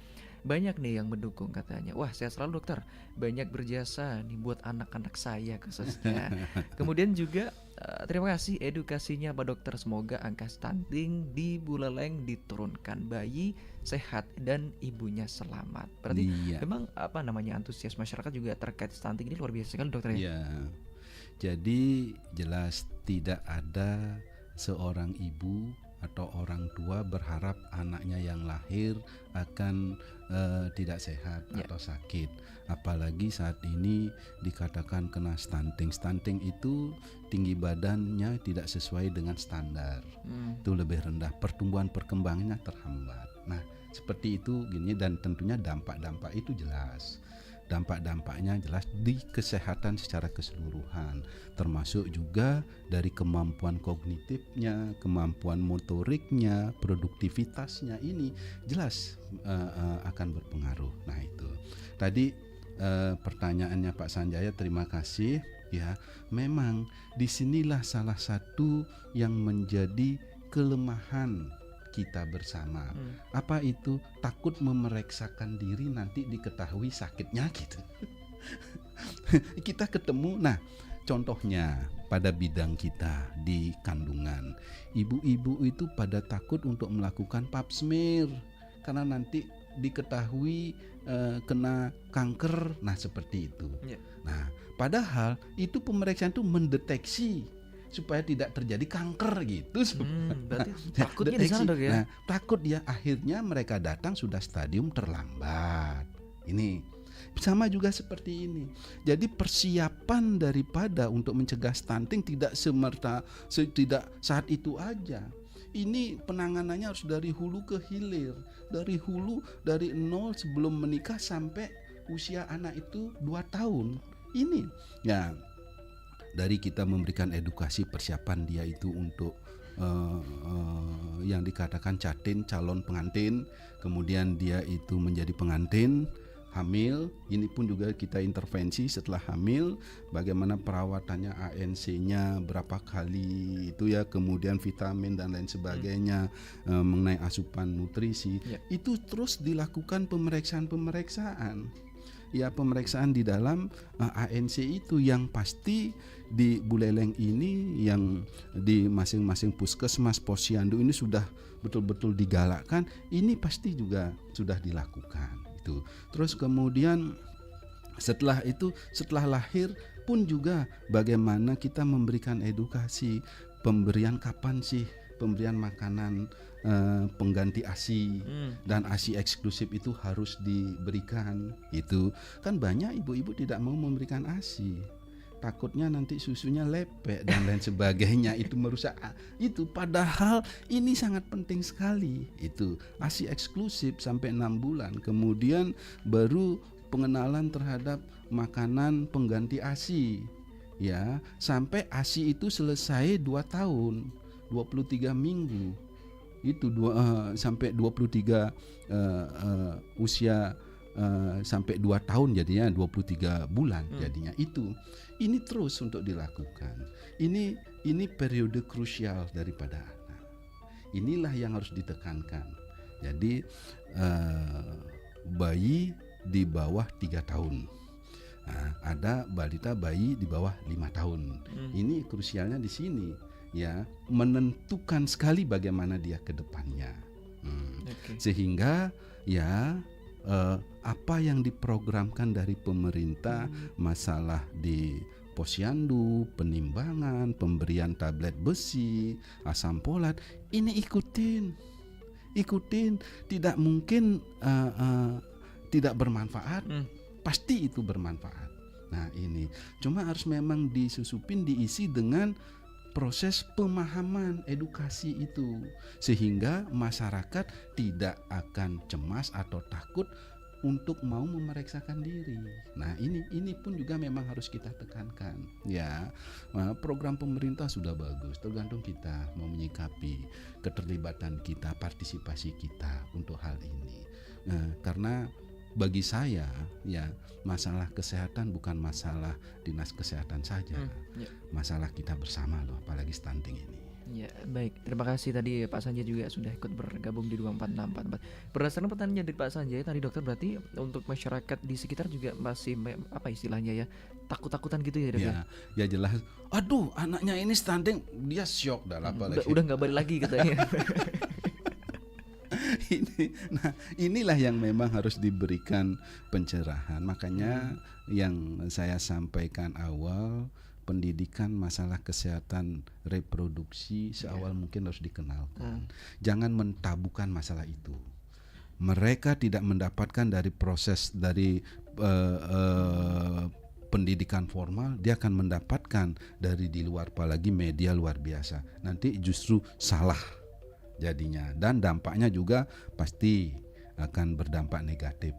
banyak nih yang mendukung katanya. Wah, sehat selalu dokter. Banyak berjasa nih buat anak-anak saya khususnya. Kemudian juga terima kasih edukasinya Pak Dokter. Semoga angka stunting di Buleleng diturunkan, bayi sehat dan ibunya selamat. Berarti memang antusias masyarakat juga terkait stunting ini luar biasa sekali dokter ya. Iya. Jadi jelas tidak ada seorang ibu atau orang tua berharap anaknya yang lahir akan tidak sehat atau sakit. Apalagi saat ini dikatakan kena stunting. Stunting itu tinggi badannya tidak sesuai dengan standar. Itu lebih rendah, pertumbuhan perkembangannya terhambat. Nah, seperti itu gini, dan tentunya dampak-dampak itu jelas. Dampak-dampaknya jelas di kesehatan secara keseluruhan, termasuk juga dari kemampuan kognitifnya, kemampuan motoriknya, produktivitasnya, ini jelas akan berpengaruh. Nah itu tadi pertanyaannya Pak Sanjaya, terima kasih ya. Memang disinilah salah satu yang menjadi kelemahan kita bersama. Apa itu? Takut memeriksakan diri nanti diketahui sakitnya gitu. Kita ketemu, nah contohnya pada bidang kita di kandungan, ibu-ibu itu pada takut untuk melakukan pap smear karena nanti diketahui kena kanker. Nah seperti itu. Nah padahal itu pemeriksaan itu mendeteksi supaya tidak terjadi kanker gitu. Berarti takutnya di sana dok ya. Nah, takut ya, akhirnya mereka datang sudah stadium terlambat. Ini sama juga seperti ini. Jadi persiapan daripada untuk mencegah stunting tidak tidak saat itu aja. Ini penanganannya harus dari hulu ke hilir, dari hulu, dari nol sebelum menikah sampai usia anak itu 2 tahun. Ini ya, dari kita memberikan edukasi persiapan dia itu untuk yang dikatakan catin, calon pengantin, kemudian dia itu menjadi pengantin, hamil, ini pun juga kita intervensi setelah hamil, bagaimana perawatannya, ANC-nya berapa kali itu ya, kemudian vitamin dan lain sebagainya, mengenai asupan nutrisi, itu terus dilakukan pemeriksaan ya, pemeriksaan di dalam ANC itu yang pasti di Buleleng ini, yang di masing-masing puskesmas posyandu ini sudah betul-betul digalakkan, ini pasti juga sudah dilakukan itu. Terus kemudian setelah itu, setelah lahir pun juga bagaimana kita memberikan edukasi, pemberian kapan sih pemberian makanan pengganti ASI, dan ASI eksklusif itu harus diberikan. Itu kan banyak ibu-ibu tidak mau memberikan ASI, takutnya nanti susunya lepek dan lain sebagainya, itu merusak itu. Padahal ini sangat penting sekali, itu ASI eksklusif sampai 6 bulan, kemudian baru pengenalan terhadap makanan pengganti ASI ya, sampai ASI itu selesai 2 tahun 23 minggu. itu sampai 23 usia sampai 2 tahun jadinya 23 bulan jadinya ini terus untuk dilakukan. Ini periode krusial daripada anak. Inilah yang harus ditekankan. Jadi bayi di bawah 3 tahun. Nah, ada balita bayi di bawah 5 tahun. Ini krusialnya di sini, ya, menentukan sekali bagaimana dia ke depannya. Sehingga ya apa yang diprogramkan dari pemerintah, masalah di posyandu, penimbangan, pemberian tablet besi, asam folat, ini ikutin, tidak mungkin tidak bermanfaat, pasti itu bermanfaat. Nah ini cuma harus memang disusupin, diisi dengan proses pemahaman edukasi itu, sehingga masyarakat tidak akan cemas atau takut untuk mau memeriksakan diri. Nah ini pun juga memang harus kita tekankan, ya. Program pemerintah sudah bagus, tergantung kita mau menyikapi keterlibatan kita, partisipasi kita untuk hal ini. Karena bagi saya, ya, masalah kesehatan bukan masalah dinas kesehatan saja, masalah kita bersama loh, apalagi stunting ini. Ya, baik. Terima kasih tadi Pak Sanjay juga sudah ikut bergabung di 24644. Berdasarkan pertanyaan dari Pak Sanjay tadi, dokter, berarti untuk masyarakat di sekitar juga masih apa istilahnya ya, takut-takutan gitu ya, dokter? Ya jelas. Aduh, anaknya ini stunting, dia shock dah, apalagi. Udah nggak balik lagi katanya. Inilah yang memang harus diberikan pencerahan. Makanya yang saya sampaikan awal, pendidikan masalah kesehatan reproduksi seawal mungkin harus dikenalkan. Jangan mentabukan masalah itu. Mereka tidak mendapatkan dari proses dari pendidikan formal, dia akan mendapatkan dari di luar, apalagi media luar biasa. Nanti justru salah jadinya, dan dampaknya juga pasti akan berdampak negatif.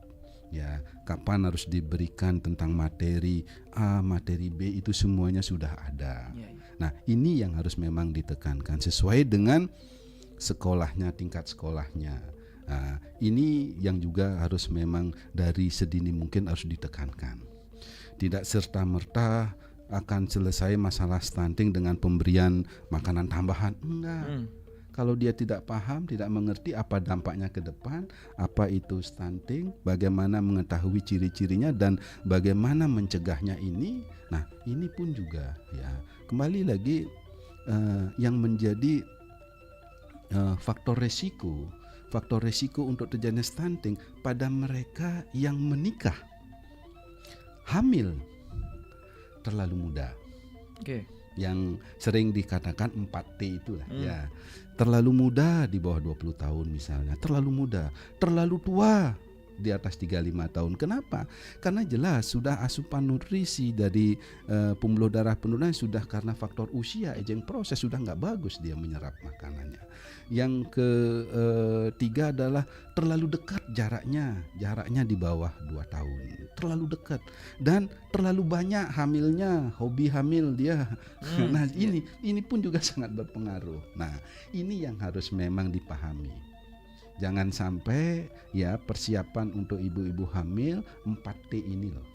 Ya, kapan harus diberikan tentang materi A, materi B, itu semuanya sudah ada. Nah, ini yang harus memang ditekankan sesuai dengan sekolahnya, tingkat sekolahnya. Nah, ini yang juga harus memang dari sedini mungkin harus ditekankan. Tidak serta-merta akan selesai masalah stunting dengan pemberian makanan tambahan. Enggak. Kalau dia tidak paham, tidak mengerti apa dampaknya ke depan, apa itu stunting, bagaimana mengetahui ciri-cirinya dan bagaimana mencegahnya ini. Nah, ini pun juga, ya, kembali lagi yang menjadi faktor resiko untuk terjadinya stunting pada mereka yang menikah, hamil terlalu muda. Yang sering dikatakan 4T itulah, ya. Terlalu muda di bawah 20 tahun misalnya, terlalu muda, terlalu tua di atas 35 tahun. Kenapa? Karena jelas sudah asupan nutrisi dari pembuluh darah penurunan sudah karena faktor usia, aging proses, sudah nggak bagus dia menyerap makanannya. Yang ketiga adalah terlalu dekat jaraknya di bawah 2 tahun, terlalu dekat, dan terlalu banyak hamilnya, hobi hamil dia. Nah ini pun juga sangat berpengaruh. Nah ini yang harus memang dipahami. Jangan sampai ya persiapan untuk ibu-ibu hamil 4T ini loh,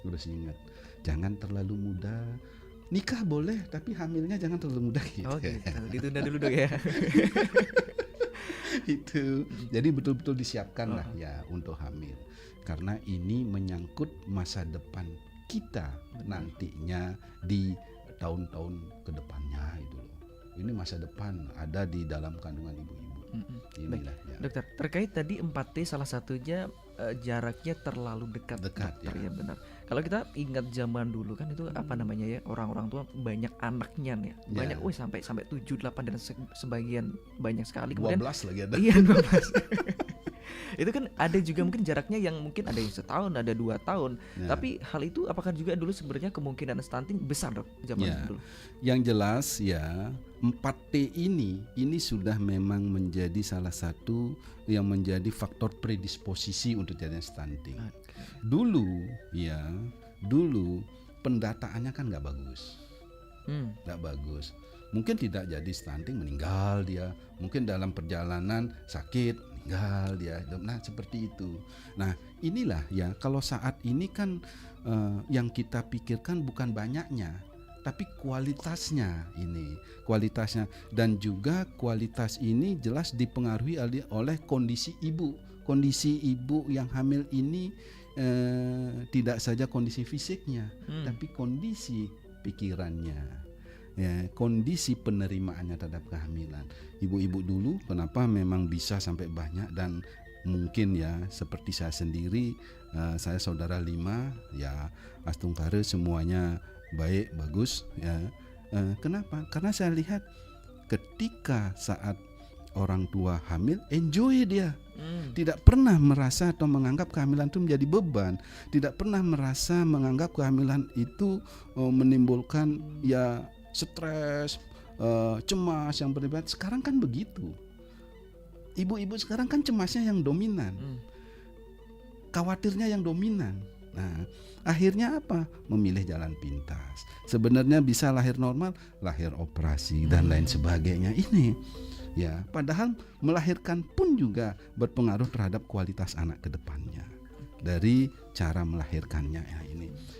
harus ingat. Jangan terlalu muda. Nikah boleh, tapi hamilnya jangan terlalu muda gitu. Ditunda dulu dong ya. Itu. Jadi betul-betul disiapkan lah ya untuk hamil. Karena ini menyangkut masa depan kita nantinya di tahun-tahun kedepannya itu loh. Ini masa depan ada di dalam kandungan ibu-ibu. Inilah, ya. Dokter, terkait tadi 4T salah satunya jaraknya terlalu dekat, dokter, ya benar. Kalau kita ingat zaman dulu kan itu apa namanya ya, orang-orang tua banyak anaknya nih, banyak, sampai 7-8 dan sebagian banyak sekali. Kemudian 12 lagi ada. Iya 12. Itu kan ada juga mungkin jaraknya yang mungkin ada yang setahun, ada 2 tahun. Tapi hal itu apakah juga dulu sebenarnya kemungkinan stunting besar, dok, zaman dulu? Yang jelas ya 4T ini sudah memang menjadi salah satu yang menjadi faktor predisposisi untuk terjadinya stunting. Dulu pendataannya kan nggak bagus. Tidak bagus. Mungkin tidak jadi stunting, meninggal dia. Mungkin dalam perjalanan sakit, meninggal dia. Nah seperti itu. Nah inilah ya, kalau saat ini kan yang kita pikirkan bukan banyaknya, tapi kualitasnya ini. Kualitasnya, dan juga kualitas ini jelas dipengaruhi oleh kondisi ibu. Kondisi ibu yang hamil ini tidak saja kondisi fisiknya, tapi kondisi pikirannya. Ya, kondisi penerimaannya terhadap kehamilan. Ibu-ibu dulu kenapa memang bisa sampai banyak, dan mungkin ya seperti saya sendiri, saya saudara 5 ya, astungkare semuanya baik, bagus ya. Kenapa? Karena saya lihat ketika saat orang tua hamil, enjoy dia. Tidak pernah merasa atau menganggap kehamilan itu menjadi beban. Tidak pernah merasa menganggap kehamilan itu menimbulkan ya stres, cemas yang berlebihan. Sekarang kan begitu. Ibu-ibu sekarang kan cemasnya yang dominan, khawatirnya yang dominan. Nah, akhirnya apa? Memilih jalan pintas. Sebenarnya bisa lahir normal, lahir operasi dan lain sebagainya. Ini ya, padahal melahirkan pun juga berpengaruh terhadap kualitas anak ke depannya dari cara melahirkannya ya.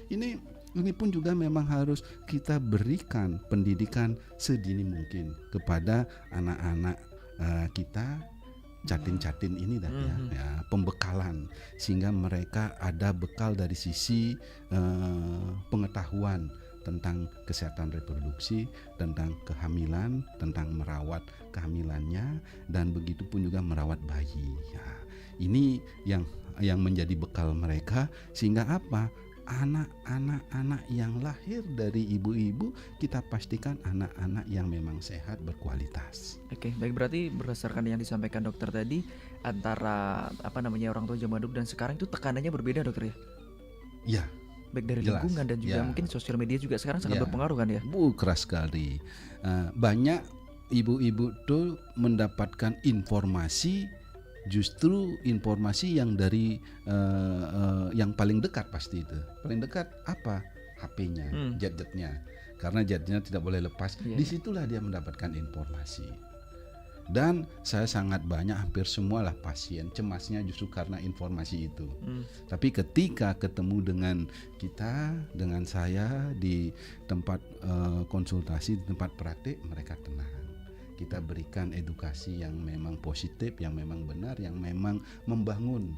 Ini pun juga memang harus kita berikan pendidikan sedini mungkin kepada anak-anak kita, catin-catin ini tadi ya, pembekalan, sehingga mereka ada bekal dari sisi pengetahuan tentang kesehatan reproduksi, tentang kehamilan, tentang merawat kehamilannya, dan begitu pun juga merawat bayi. Ya, ini yang menjadi bekal mereka, sehingga apa? Anak-anak yang lahir dari ibu-ibu kita pastikan anak-anak yang memang sehat, berkualitas. Oke, baik, berarti berdasarkan yang disampaikan dokter tadi, antara orang tua zaman dulu dan sekarang itu tekanannya berbeda, dokter ya? Iya. Baik dari lingkungan dan juga mungkin sosial media juga sekarang sangat berpengaruh kan ya? Keras sekali. Banyak ibu-ibu tuh mendapatkan informasi, justru informasi yang dari yang paling dekat pasti itu. Paling dekat apa? HP-nya, gadgetnya. Karena gadgetnya tidak boleh lepas. Disitulah dia mendapatkan informasi. Dan saya sangat banyak, hampir semualah pasien cemasnya justru karena informasi itu. Tapi ketika ketemu dengan kita, dengan saya di tempat konsultasi, di tempat praktik, mereka tenang. Kita berikan edukasi yang memang positif, yang memang benar, yang memang membangun,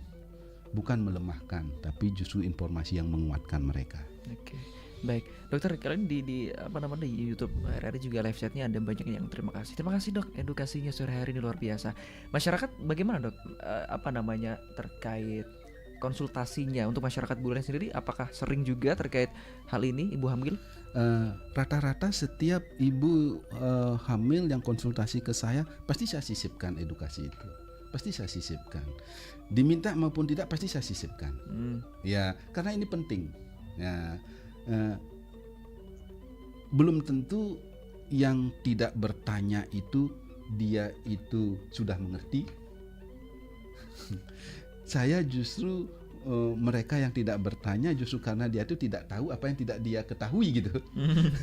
bukan melemahkan, tapi justru informasi yang menguatkan mereka. Oke. Baik, dokter, kalian di YouTube RRI juga live chatnya ada banyak yang terima kasih. Terima kasih dok, edukasinya sore hari ini luar biasa. Masyarakat bagaimana dok? Terkait konsultasinya untuk masyarakat bulan sendiri, apakah sering juga terkait hal ini ibu hamil? Rata-rata setiap ibu hamil yang konsultasi ke saya pasti saya sisipkan edukasi itu. Pasti saya sisipkan. Diminta maupun tidak pasti saya sisipkan. Ya, karena ini penting. Ya. Belum tentu yang tidak bertanya itu dia itu sudah mengerti. Saya justru mereka yang tidak bertanya justru karena dia itu tidak tahu apa yang tidak dia ketahui gitu.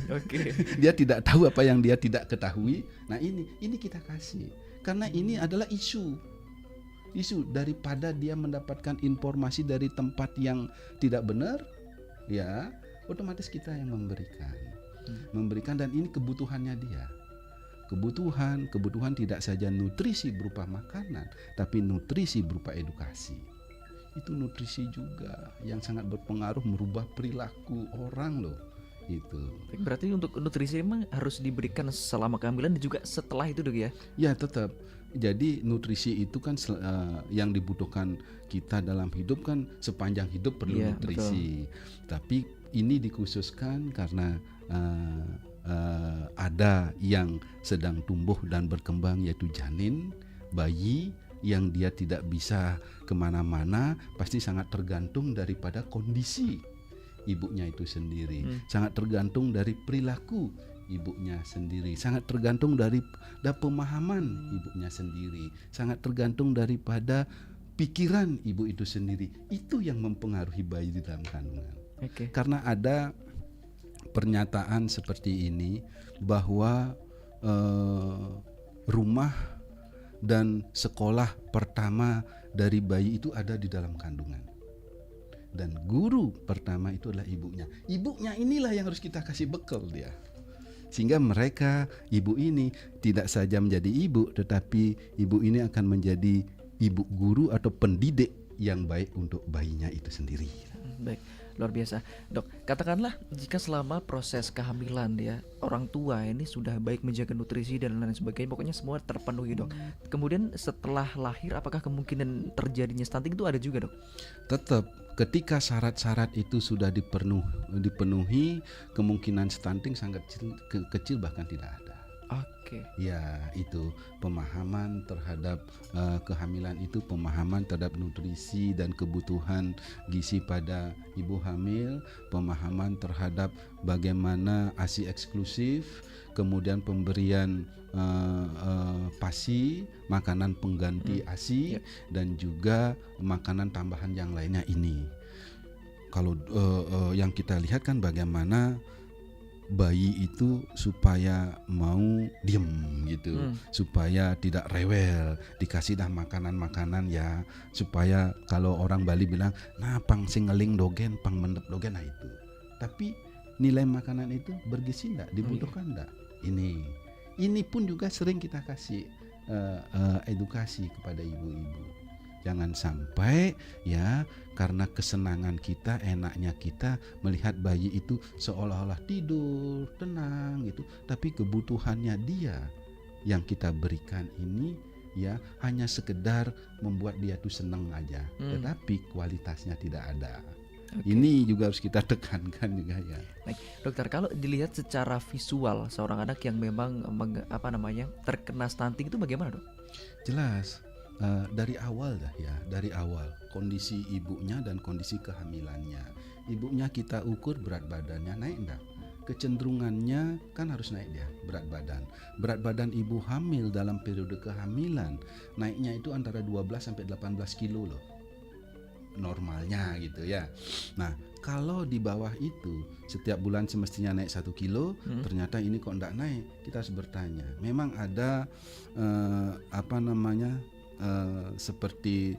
Oke. Dia tidak tahu apa yang dia tidak ketahui. Nah ini kita kasih karena ini adalah isu daripada dia mendapatkan informasi dari tempat yang tidak benar, ya otomatis kita yang memberikan dan ini kebutuhannya dia. Kebutuhan tidak saja nutrisi berupa makanan, tapi nutrisi berupa edukasi. Itu nutrisi juga yang sangat berpengaruh merubah perilaku orang loh. Itu. Berarti untuk nutrisi memang harus diberikan selama kehamilan dan juga setelah itu dok ya? Ya tetap. Jadi nutrisi itu kan yang dibutuhkan kita dalam hidup kan sepanjang hidup perlu nutrisi. Betul. Tapi ini dikhususkan karena ada yang sedang tumbuh dan berkembang yaitu janin, bayi yang dia tidak bisa kemana-mana, pasti sangat tergantung daripada kondisi ibunya itu sendiri, sangat tergantung dari perilaku ibunya sendiri, sangat tergantung dari pemahaman ibunya sendiri, sangat tergantung daripada pikiran ibu itu sendiri. Itu yang mempengaruhi bayi di dalam kandungan. Karena ada pernyataan seperti ini bahwa rumah dan sekolah pertama dari bayi itu ada di dalam kandungan. Dan guru pertama itu adalah ibunya. Ibunya inilah yang harus kita kasih bekal dia. Sehingga mereka, ibu ini tidak saja menjadi ibu, tetapi ibu ini akan menjadi ibu guru atau pendidik yang baik untuk bayinya itu sendiri. Baik, luar biasa. Dok, katakanlah jika selama proses kehamilan ya, orang tua ini sudah baik menjaga nutrisi dan lain sebagainya, pokoknya semua terpenuhi, Dok. Kemudian setelah lahir, apakah kemungkinan terjadinya stunting itu ada juga, Dok? Tetap, ketika syarat-syarat itu sudah dipenuhi, kemungkinan stunting sangat kecil bahkan tidak ada. Oke. Ya, itu pemahaman terhadap kehamilan itu, pemahaman terhadap nutrisi dan kebutuhan gizi pada ibu hamil, pemahaman terhadap bagaimana ASI eksklusif, kemudian pemberian PASI, makanan pengganti ASI, dan juga makanan tambahan yang lainnya ini. Kalau yang kita lihat kan bagaimana bayi itu supaya mau diem gitu, supaya tidak rewel, dikasih dah makanan-makanan ya, supaya kalau orang Bali bilang, nah pang singeling dogen, pang mendep dogen, nah itu. Tapi nilai makanan itu bergizi enggak, dibutuhkan enggak? Ini pun juga sering kita kasih edukasi kepada ibu-ibu. Jangan sampai ya karena kesenangan kita, enaknya kita melihat bayi itu seolah-olah tidur, tenang gitu. Tapi kebutuhannya dia yang kita berikan ini ya hanya sekedar membuat dia tuh senang aja. Tetapi kualitasnya tidak ada. Ini juga harus kita tekankan juga ya. Baik, dokter, kalau dilihat secara visual seorang anak yang memang terkena stunting itu bagaimana, Dok? Jelas. Dari awal dari awal kondisi ibunya dan kondisi kehamilannya. Ibunya kita ukur berat badannya naik enggak? Kecenderungannya kan harus naik dia berat badan. Berat badan ibu hamil dalam periode kehamilan naiknya itu antara 12 sampai 18 kilo loh. Normalnya gitu ya. Nah, kalau di bawah itu setiap bulan semestinya naik 1 kilo, ternyata ini kok enggak naik. Kita harus bertanya. Memang ada seperti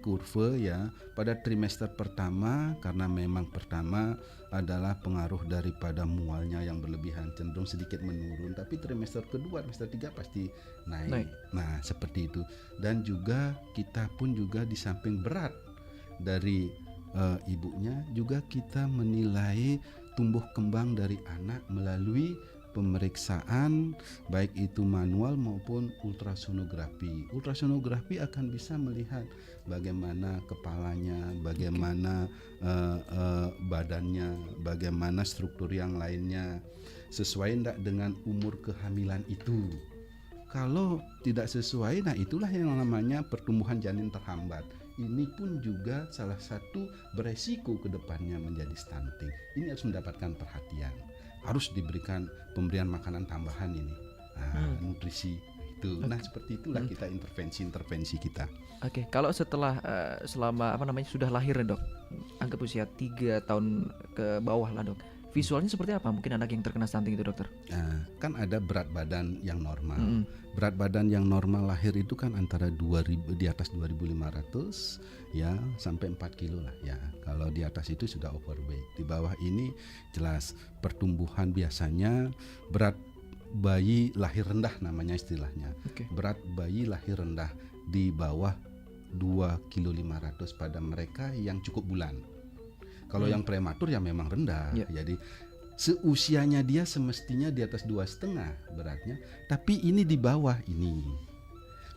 kurva ya pada trimester pertama, karena memang pertama adalah pengaruh daripada mualnya yang berlebihan, cenderung sedikit menurun, tapi trimester kedua, trimester 3 pasti naik. Nah, seperti itu. Dan juga kita pun juga di samping berat dari ibunya, juga kita menilai tumbuh kembang dari anak melalui pemeriksaan baik itu manual maupun ultrasonografi. Ultrasonografi akan bisa melihat bagaimana kepalanya, bagaimana badannya, bagaimana struktur yang lainnya, sesuai enggak dengan umur kehamilan itu. Kalau tidak sesuai, nah itulah yang namanya pertumbuhan janin terhambat. Ini pun juga salah satu beresiko ke depannya menjadi stunting. Ini harus mendapatkan perhatian. Harus diberikan pemberian makanan tambahan ini, nutrisi itu. Nah, seperti itulah kita intervensi kita. Oke, kalau selama sudah lahir ya, Dok, anggap usia 3 tahun ke bawah lah, Dok, visualnya seperti apa mungkin anak yang terkena stunting itu, dokter? Kan ada berat badan yang normal. Berat badan yang normal lahir itu kan antara 2000, di atas 2.500 ya sampai 4 kilo lah ya. Kalau di atas itu sudah overweight. Di bawah ini jelas pertumbuhan biasanya berat bayi lahir rendah namanya istilahnya. Berat bayi lahir rendah di bawah 2,5 kilo pada mereka yang cukup bulan. Kalau yang prematur ya memang rendah. Jadi seusianya dia semestinya di atas 2,5 beratnya, tapi ini di bawah ini.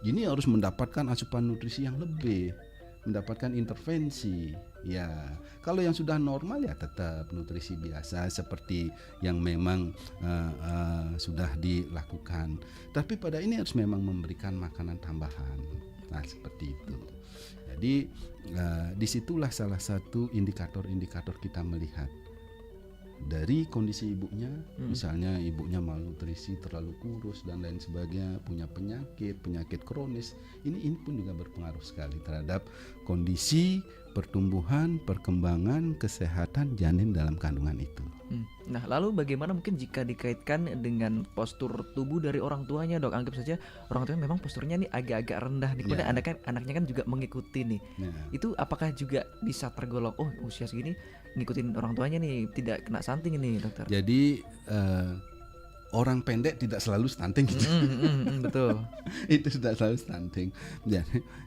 Ini harus mendapatkan asupan nutrisi yang lebih, mendapatkan intervensi. Ya, kalau yang sudah normal ya tetap nutrisi biasa seperti yang memang sudah dilakukan. Tapi pada ini harus memang memberikan makanan tambahan. Nah, seperti itu. Jadi disitulah salah satu indikator-indikator kita melihat dari kondisi ibunya, misalnya ibunya malnutrisi, terlalu kurus dan lain sebagainya, punya penyakit kronis, ini pun juga berpengaruh sekali terhadap kondisi pertumbuhan, perkembangan, kesehatan janin dalam kandungan itu. Nah, lalu bagaimana mungkin jika dikaitkan dengan postur tubuh dari orang tuanya, Dok? Anggap saja orang tuanya memang posturnya nih agak-agak rendah nih, kemudian anaknya kan juga mengikuti nih. Itu apakah juga bisa tergolong usia segini ngikutin orang tuanya nih, tidak kena stunting ini, Dokter? Jadi orang pendek tidak selalu stunting gitu. Betul. Itu tidak selalu stunting.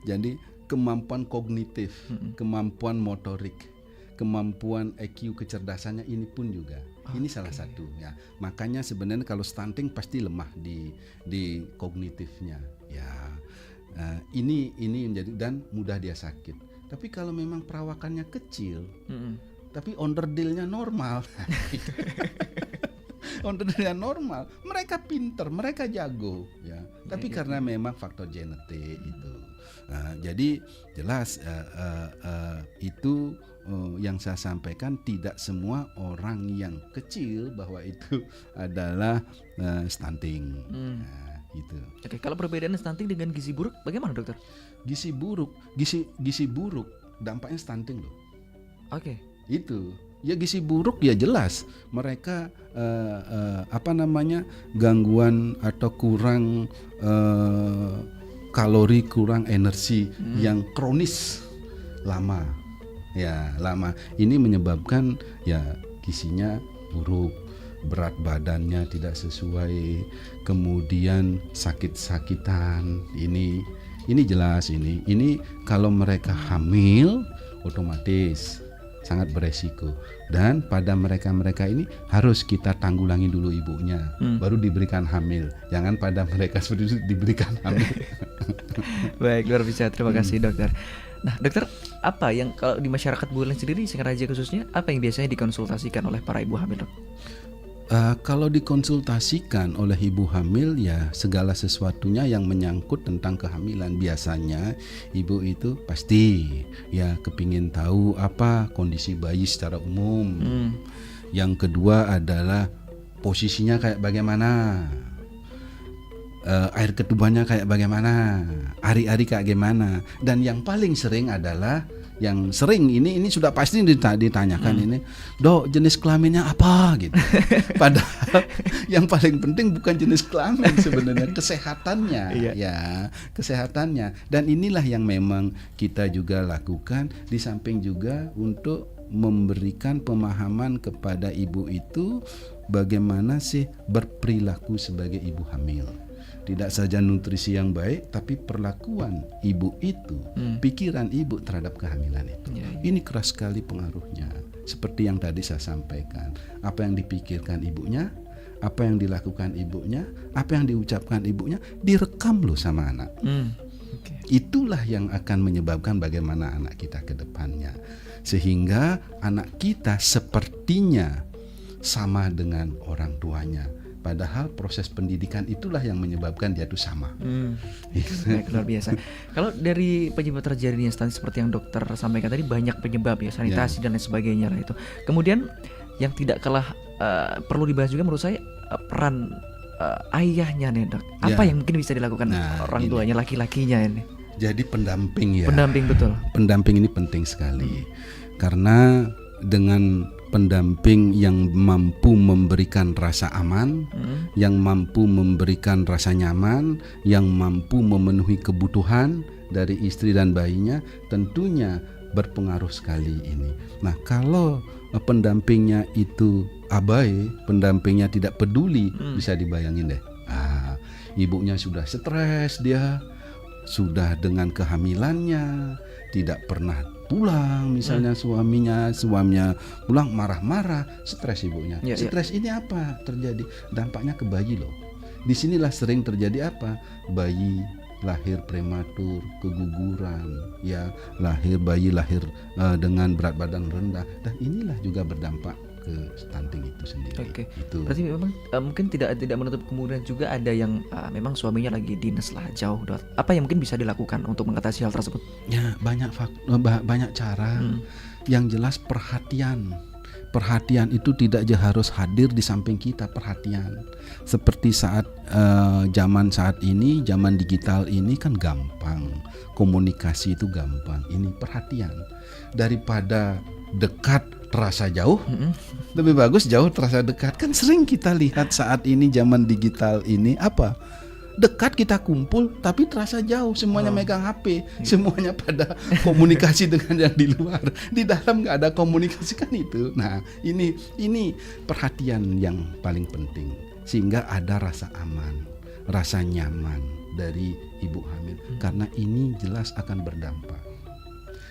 Jadi kemampuan kognitif, kemampuan motorik, kemampuan EQ kecerdasannya ini pun juga. Ini salah satu ya. Makanya sebenarnya kalau stunting pasti lemah di kognitifnya. Ya. Ini menjadi dan mudah dia sakit. Tapi kalau memang perawakannya kecil, tapi onderdilnya normal. Onderdilnya normal, mereka pinter, mereka jago ya. Tapi karena memang faktor genetik itu. Jadi jelas itu yang saya sampaikan, tidak semua orang yang kecil bahwa itu adalah stunting. Itu. Oke, kalau perbedaan stunting dengan gizi buruk bagaimana, Dokter? Gizi buruk dampaknya stunting loh. Oke. Itu. Ya gizi buruk ya jelas mereka gangguan atau kurang kalori, kurang energi yang kronis lama. Ya, lama. Ini menyebabkan ya gizinya buruk, berat badannya tidak sesuai, kemudian sakit-sakitan. Ini jelas ini. Ini kalau mereka hamil otomatis sangat beresiko, dan pada mereka ini harus kita tanggulangi dulu ibunya, baru diberikan hamil. Jangan pada mereka seperti itu diberikan hamil. Baik, luar biasa. Terima kasih, Dokter. Nah, Dokter, apa yang kalau di masyarakat Buleleng sendiri, Singaraja khususnya, apa yang biasanya dikonsultasikan oleh para ibu hamil, Dok? Kalau dikonsultasikan oleh ibu hamil ya segala sesuatunya yang menyangkut tentang kehamilan. Biasanya ibu itu pasti ya kepingin tahu apa kondisi bayi secara umum. Yang kedua adalah posisinya kayak bagaimana, air ketubannya kayak bagaimana, ari-ari kayak gimana. Dan yang paling sering adalah ini sudah pasti ditanyakan ini, Dok, jenis kelaminnya apa gitu. Padahal yang paling penting bukan jenis kelamin sebenarnya, kesehatannya. Ya, kesehatannya. Dan inilah yang memang kita juga lakukan, di samping juga untuk memberikan pemahaman kepada ibu itu bagaimana sih berperilaku sebagai ibu hamil. Tidak saja nutrisi yang baik, tapi perlakuan ibu itu, pikiran ibu terhadap kehamilan itu. Ini keras sekali pengaruhnya. Seperti yang tadi saya sampaikan, apa yang dipikirkan ibunya, apa yang dilakukan ibunya, apa yang diucapkan ibunya, direkam loh sama anak. Itulah yang akan menyebabkan bagaimana anak kita ke depannya. Sehingga anak kita sepertinya sama dengan orang tuanya. Padahal proses pendidikan itulah yang menyebabkan dia itu sama. Luar biasa. Kalau dari penyebab terjadinya stunting seperti yang dokter sampaikan tadi, banyak penyebab ya, sanitasi dan lain sebagainya lah itu. Kemudian yang tidak kalah perlu dibahas juga menurut saya peran ayahnya nih, Dok. Apa yang mungkin bisa dilakukan orang tuanya, laki-lakinya ini? Jadi pendamping ya. Pendamping, betul. Pendamping ini penting sekali. Karena dengan pendamping yang mampu memberikan rasa aman, yang mampu memberikan rasa nyaman, yang mampu memenuhi kebutuhan dari istri dan bayinya, tentunya berpengaruh sekali ini. Nah, kalau pendampingnya itu abai, pendampingnya tidak peduli, bisa dibayangin deh. Ibunya sudah stres, dia sudah dengan kehamilannya, tidak pernah pulang, misalnya suaminya pulang marah-marah, stres ibunya. Stres ini apa terjadi? Dampaknya ke bayi loh. Disinilah sering terjadi apa? Bayi lahir prematur, keguguran, ya, bayi lahir dengan berat badan rendah, dan inilah juga berdampak ke stunting itu sendiri. Itu. Berarti memang mungkin tidak menutup kemungkinan juga ada yang memang suaminya lagi dinas lah, jauh, Dok. Apa yang mungkin bisa dilakukan untuk mengatasi hal tersebut? perhatian itu tidak aja harus hadir di samping kita, perhatian. Seperti saat zaman saat ini, zaman digital ini kan gampang, komunikasi itu gampang. Ini perhatian. Daripada dekat terasa jauh, lebih bagus jauh terasa dekat. Kan sering kita lihat saat ini zaman digital ini apa? Dekat kita kumpul tapi terasa jauh, semuanya megang HP, semuanya pada komunikasi dengan yang di luar, di dalam nggak ada komunikasi kan itu. Nah ini perhatian yang paling penting sehingga ada rasa aman, rasa nyaman dari ibu hamil karena ini jelas akan berdampak.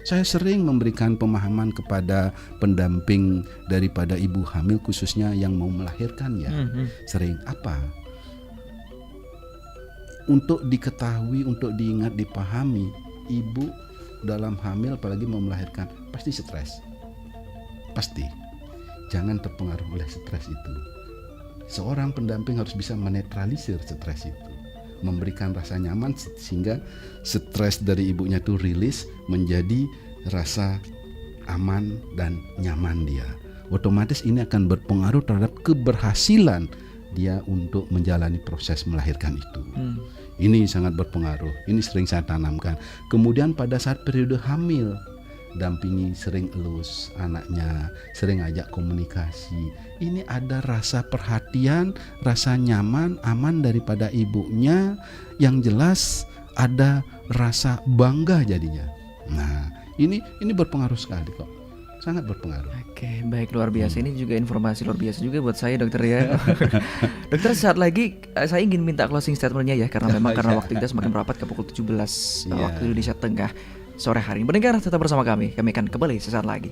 Saya sering memberikan pemahaman kepada pendamping daripada ibu hamil khususnya yang mau melahirkan ya. Sering apa? Untuk diketahui, untuk diingat, dipahami, ibu dalam hamil apalagi mau melahirkan pasti stres. Pasti. Jangan terpengaruh oleh stres itu. Seorang pendamping harus bisa menetralisir stres itu. Memberikan rasa nyaman sehingga stres dari ibunya itu rilis menjadi rasa aman dan nyaman dia. Otomatis ini akan berpengaruh terhadap keberhasilan dia untuk menjalani proses melahirkan itu. Ini sangat berpengaruh. Ini sering saya tanamkan. Kemudian pada saat periode hamil, dampingi, sering elus anaknya, sering ajak komunikasi. Ini ada rasa perhatian, rasa nyaman, aman daripada ibunya. Yang jelas ada rasa bangga jadinya. Nah, ini berpengaruh sekali kok. Sangat berpengaruh. Oke, baik, luar biasa. Ini juga informasi luar biasa juga buat saya, dokter ya. Dokter, saat lagi saya ingin minta closing statementnya ya, karena memang karena waktu kita semakin merapat ke pukul 17 waktu Indonesia Tengah sore hari ini. Pendengar tetap bersama kami akan kembali sesaat lagi.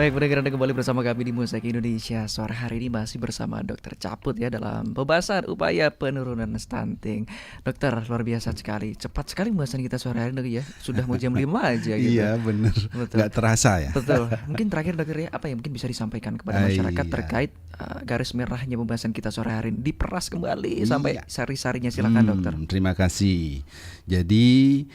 Baik, pendengar, Anda kembali bersama kami di Musik Indonesia. Sore hari ini masih bersama Dokter Caput ya dalam pembahasan upaya penurunan stunting. Dokter, luar biasa sekali. Cepat sekali pembahasan kita sore hari ini ya. Sudah mau jam 5 aja gitu. Iya, benar. Nggak terasa ya. Betul. Mungkin terakhir dokter ya, apa yang mungkin bisa disampaikan kepada masyarakat terkait garis merahnya pembahasan kita sore hari ini, diperas kembali sampai sari-sarinya, silakan dokter. Terima kasih. Jadi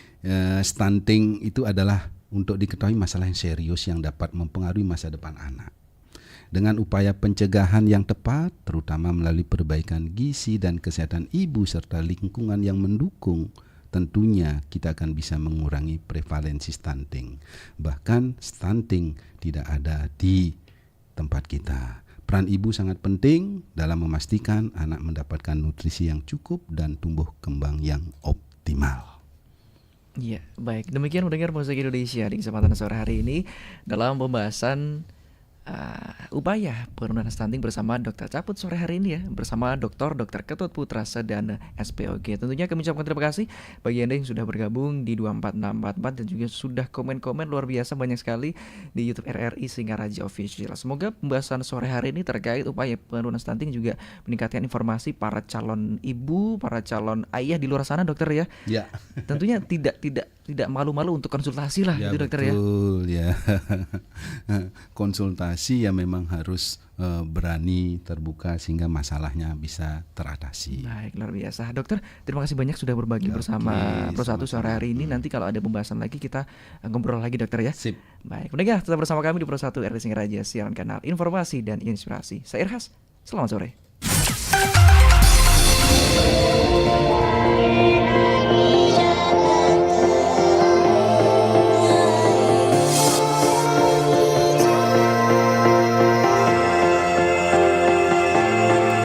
stunting itu adalah untuk diketahui masalah yang serius yang dapat mempengaruhi masa depan anak. Dengan upaya pencegahan yang tepat, terutama melalui perbaikan gizi dan kesehatan ibu serta lingkungan yang mendukung, tentunya kita akan bisa mengurangi prevalensi stunting. Bahkan stunting tidak ada di tempat kita. Peran ibu sangat penting dalam memastikan anak mendapatkan nutrisi yang cukup dan tumbuh kembang yang optimal. Iya, baik. Demikian mendengar Musik Indonesia di kesempatan sore hari ini dalam pembahasan upaya penurunan stunting bersama Dokter Caput sore hari ini ya, bersama Dr. Ketut Putra Sedana SPOG. Tentunya kami ucapkan terima kasih bagi Anda yang sudah bergabung di 24644 dan juga sudah komen-komen luar biasa banyak sekali di YouTube RRI Singaraja Official. Semoga pembahasan sore hari ini terkait upaya penurunan stunting juga meningkatkan informasi para calon ibu, para calon ayah di luar sana, dokter ya. Ya. Tentunya tidak malu-malu untuk konsultasi lah, ya, gitu dokter betul, ya. Konsultasi ya memang harus berani terbuka sehingga masalahnya bisa teratasi. Baik, luar biasa. Dokter, terima kasih banyak sudah berbagi bersama Pro1 sore hari ini. Nanti kalau ada pembahasan lagi kita ngobrol lagi dokter ya. Sip. Baik, pendengar tetap bersama kami di Pro1 RRI Singaraja, siaran kanal informasi dan inspirasi. Saya Irhas, selamat sore.